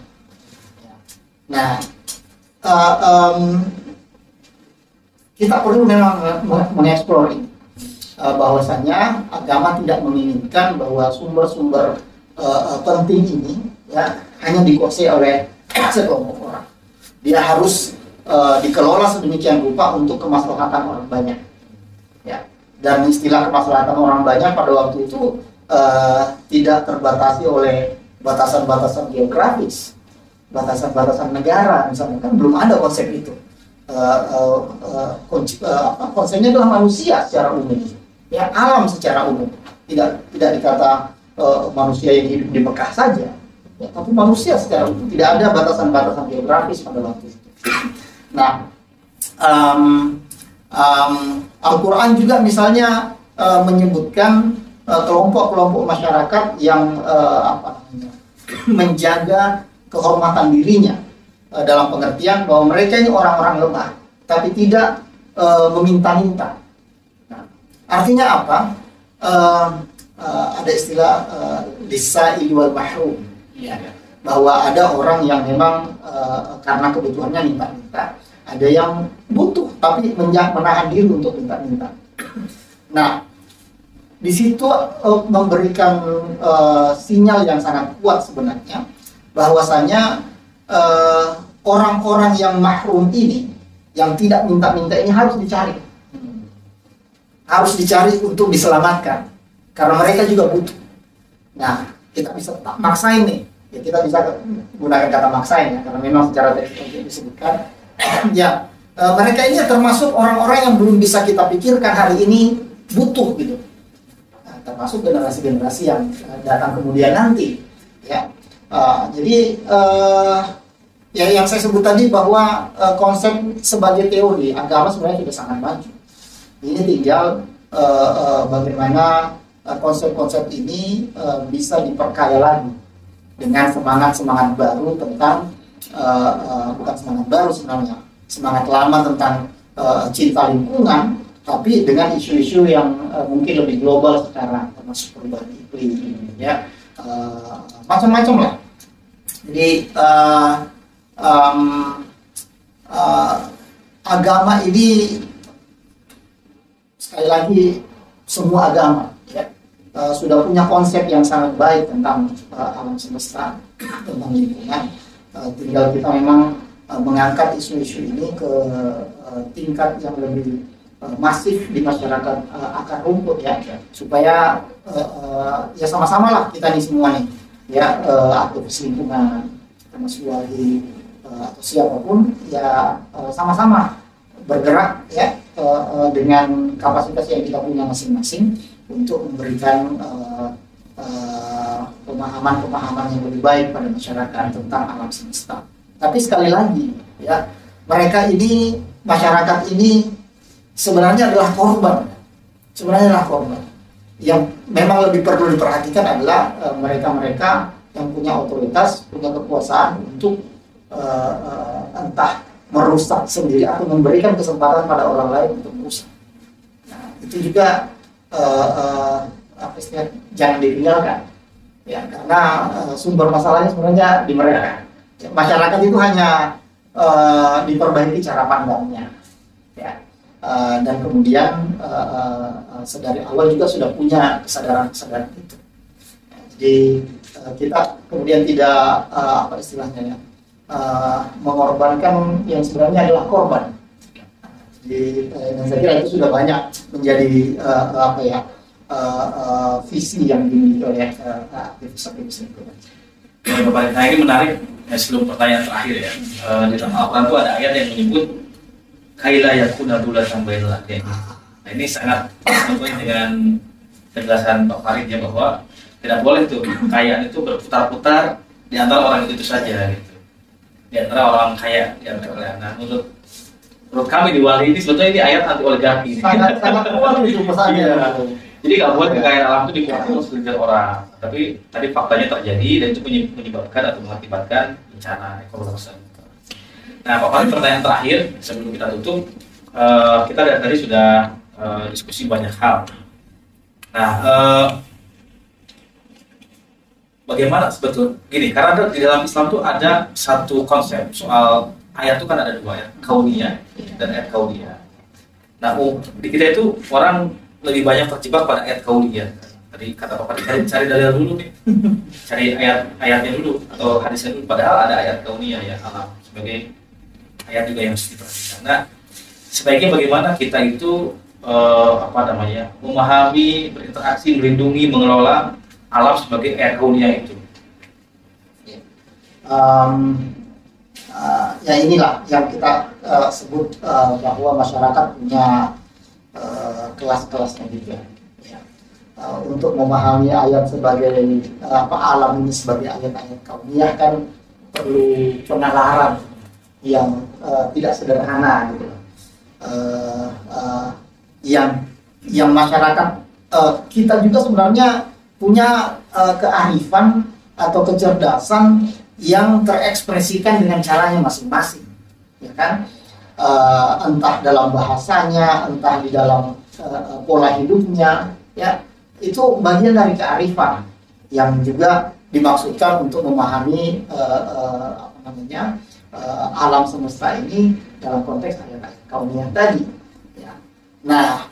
Nah, kita perlu memang mengeksplor ini, bahwasanya agama tidak menginginkan bahwa sumber-sumber penting ini, ya, hanya dikuasai oleh sekelompok orang. Dia harus dikelola sedemikian rupa untuk kemaslahatan orang banyak, ya. Dan istilah kemaslahatan orang banyak pada waktu itu tidak terbatasi oleh batasan-batasan geografis, batasan-batasan negara, misalnya, kan belum ada konsep itu. Konsepnya adalah manusia secara umum, ya, alam secara umum. Tidak dikata manusia yang hidup di Mekah saja, ya, tapi manusia secara umum. Tidak ada batasan-batasan geografis pada waktu itu. Nah, Al-Quran juga misalnya menyebutkan kelompok-kelompok masyarakat yang menjaga kehormatan dirinya, dalam pengertian bahwa mereka ini orang-orang lemah, tapi tidak meminta-minta. Nah, artinya apa? Ada istilah lisa'il wal mahrum, ya, bahwa ada orang yang memang karena kebutuhannya minta-minta, ada yang butuh tapi menahan diri untuk minta-minta. Nah, di situ memberikan sinyal yang sangat kuat sebenarnya, bahwasanya orang-orang yang mahrum ini, yang tidak minta-minta ini harus dicari untuk diselamatkan, karena mereka juga butuh. Nah, kita bisa maksain nih, ya, kita bisa gunakan kata maksain, ya, karena memang secara teknis disebutkan, ya, mereka ini termasuk orang-orang yang belum bisa kita pikirkan hari ini butuh, gitu. Termasuk generasi-generasi yang datang kemudian nanti, ya. Jadi ya, yang saya sebut tadi bahwa konsep sebagai teori agama sebenarnya sudah sangat maju. Ini tinggal bagaimana konsep-konsep ini bisa diperkaya lagi dengan semangat-semangat baru tentang bukan semangat baru sebenarnya, semangat lama tentang cinta lingkungan, tapi dengan isu-isu yang mungkin lebih global sekarang, termasuk perubahan iklim, ya, macam-macam lah. Jadi agama ini, sekali lagi, semua agama, ya, sudah punya konsep yang sangat baik tentang alam semesta, tentang lingkungan. Tinggal kita memang mengangkat isu-isu ini ke tingkat yang lebih masif di masyarakat akar rumput, ya, supaya ya sama-sama lah kita nih semua nih, ya, aktivis lingkungan, termasuk wali atau siapapun, ya, sama-sama bergerak, ya, dengan kapasitas yang kita punya masing-masing untuk memberikan pemahaman-pemahaman yang lebih baik pada masyarakat tentang alam semesta. Tapi sekali lagi, ya, mereka ini, masyarakat ini sebenarnya adalah korban. Yang memang lebih perlu diperhatikan adalah mereka-mereka yang punya otoritas, punya kekuasaan untuk entah merusak sendiri atau memberikan kesempatan pada orang lain untuk merusak. Nah, itu juga jangan ditinggalkan, ya, karena sumber masalahnya sebenarnya di mereka. Masyarakat itu hanya diperbaiki cara pandangnya, ya. Dan kemudian sedari awal juga sudah punya kesadaran itu. Jadi kita kemudian tidak mengorbankan yang sebenarnya adalah korban. Jadi saya kira itu sudah banyak menjadi visi yang dimiliki oleh aktivis-aktivis lingkungan. Bapak, nah ini menarik. Sebelum pertanyaan terakhir, ya, di dalam Al-Quran itu ada ayat yang menyebut kaila yakuna dulatan bainal akhaini. Nah, ini sangat sesuai dengan penjelasan Pak Farid ya, bahwa tidak boleh tuh kekayaan itu berputar-putar di antara orang itu saja gitu. Di antara orang kaya, di antara. Nah, menurut kami di Wali ini sebetulnya ini ayat anti oligarki. Sangat kuat itu pesannya. Iya. Jadi nggak boleh kekayaan alam itu dikuasai segelintir orang. Tapi tadi faktanya terjadi dan itu menyebabkan atau mengakibatkan bencana ekologi. Nah, Pak Farid, pertanyaan terakhir sebelum kita tutup, kita dari tadi sudah diskusi banyak hal. Nah, bagaimana sebetulnya gini, karena di dalam Islam tuh ada satu konsep soal ayat itu kan ada dua ya, kauniyah dan ayat kauniyah. Nah, di kita itu orang lebih banyak terjebak pada ayat kauniyah. Tadi kata Pak Farid, cari dalil dulu nih, cari ayatnya dulu atau hadisnya dulu. Padahal ada ayat kauniyah ya, alam sebagai ayat juga yang harus diperhatikan. Nah, sebaiknya bagaimana kita itu memahami, berinteraksi, melindungi, mengelola alam sebagai ayat kauniyah itu. Ya inilah yang kita sebut bahwa masyarakat punya kelas-kelasnya juga. Ya. Untuk memahami ayat sebagai alam ini sebagai ayat-ayat kauniyah kan perlu penalaran yang tidak sederhana gitu. Yang masyarakat kita juga sebenarnya punya kearifan atau kecerdasan yang terekspresikan dengan caranya masing-masing, ya kan? Entah dalam bahasanya, entah di dalam pola hidupnya, ya itu bagian dari kearifan yang juga dimaksudkan untuk memahami alam semesta ini dalam konteks ayat-ayat kauniyah tadi. Ya. Nah,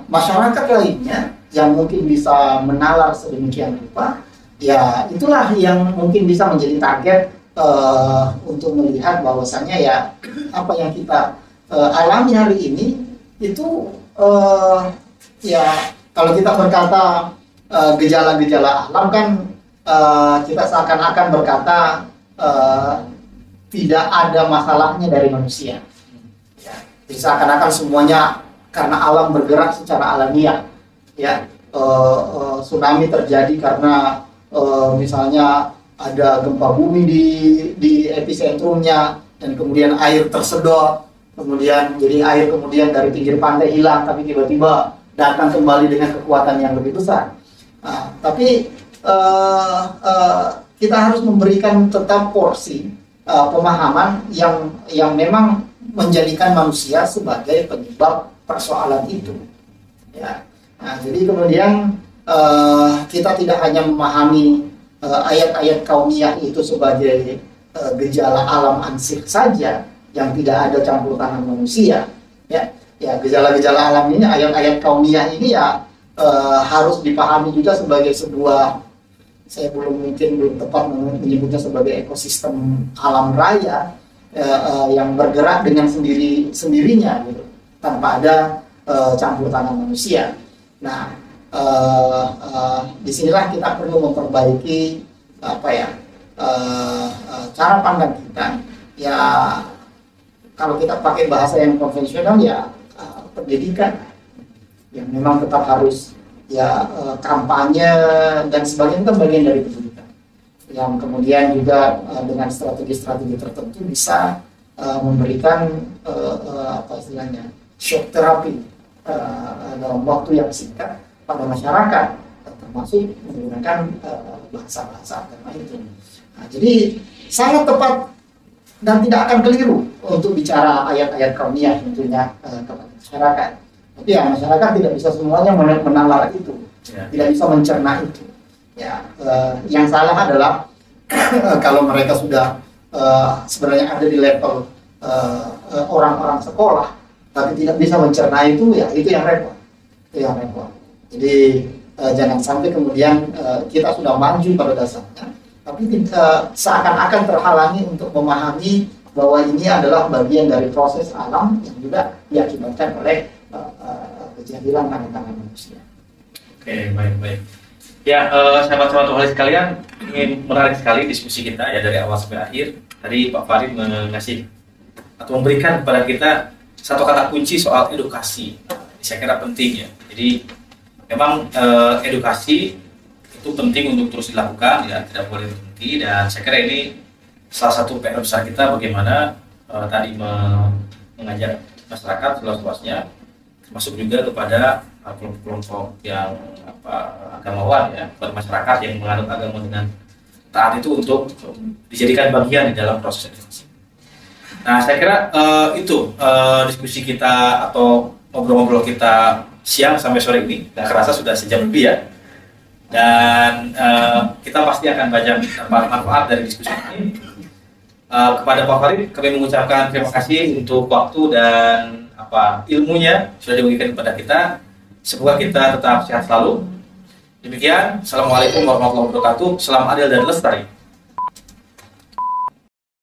masyarakat lainnya yang mungkin bisa menalar sedemikian rupa, ya itulah yang mungkin bisa menjadi target untuk melihat bahwasannya ya apa yang kita alami hari ini itu ya kalau kita berkata gejala-gejala alam kan kita seakan-akan berkata tidak ada masalahnya dari manusia. Ya, jadi seakan-akan semuanya karena alam bergerak secara alamiah. Ya, tsunami terjadi karena misalnya ada gempa bumi di episentrumnya dan kemudian air tersedot, kemudian jadi air kemudian dari pinggir pantai hilang tapi tiba-tiba datang kembali dengan kekuatan yang lebih besar. Nah, tapi kita harus memberikan tetap porsi pemahaman yang memang menjadikan manusia sebagai penyebab persoalan itu. Ya. Nah, jadi kemudian kita tidak hanya memahami ayat-ayat kauniyah itu sebagai gejala alam ansih saja yang tidak ada campur tangan manusia. Ya, gejala-gejala alam ini, ayat-ayat kauniyah ini ya harus dipahami juga sebagai sebuah, saya belum tepat menyebutnya sebagai ekosistem alam raya yang bergerak dengan sendirinya gitu, tanpa ada campur tangan manusia. Nah, disinilah kita perlu memperbaiki cara pandang kita. Ya, kalau kita pakai bahasa yang konvensional ya pendidikan yang memang tetap harus ya kampanye dan sebagainya, itu bagian dari pendidikan yang kemudian juga dengan strategi-strategi tertentu bisa memberikan shock therapy dalam waktu yang singkat pada masyarakat, termasuk menggunakan bahasa-bahasa agama itu. Nah, jadi sangat tepat dan tidak akan keliru untuk bicara ayat-ayat kauniyah tentunya kepada masyarakat. Tapi ya masyarakat tidak bisa semuanya menalar itu, tidak bisa mencerna itu. Ya, yang salah adalah kalau mereka sudah sebenarnya ada di level orang-orang sekolah, tapi tidak bisa mencerna itu, ya itu yang repot. Itu yang repot. Jadi jangan sampai kemudian kita sudah maju pada dasarnya, tapi seakan-akan terhalangi untuk memahami bahwa ini adalah bagian dari proses alam yang juga diakibatkan oleh kejahilan tangan-tangan manusia. Oke, baik. Ya, sahabat-sahabat Wali sekalian, ingin menarik sekali diskusi kita ya dari awal sampai akhir. Tadi Pak Farid mengasih atau memberikan kepada kita satu kata kunci soal edukasi. saya kira penting ya. Jadi memang edukasi itu penting untuk terus dilakukan ya, tidak boleh berhenti, dan saya kira ini salah satu PR besar kita bagaimana tadi mengajak masyarakat seluas-luasnya, termasuk juga kepada kelompok-kelompok yang agamawan ya, kepada masyarakat yang menganut agama dengan taat itu untuk dijadikan bagian di dalam proses edukasi. Nah, saya kira itu diskusi kita atau ngobrol-ngobrol kita siang sampai sore ini. Nggak kerasa sudah sejam lebih ya. Dan kita pasti akan banyak manfaat dari diskusi ini. Kepada Pak Farid, kami mengucapkan terima kasih untuk waktu dan ilmunya sudah diberikan kepada kita. Semoga kita tetap sehat selalu. Demikian, Assalamualaikum warahmatullahi wabarakatuh. Salam adil dan lestari.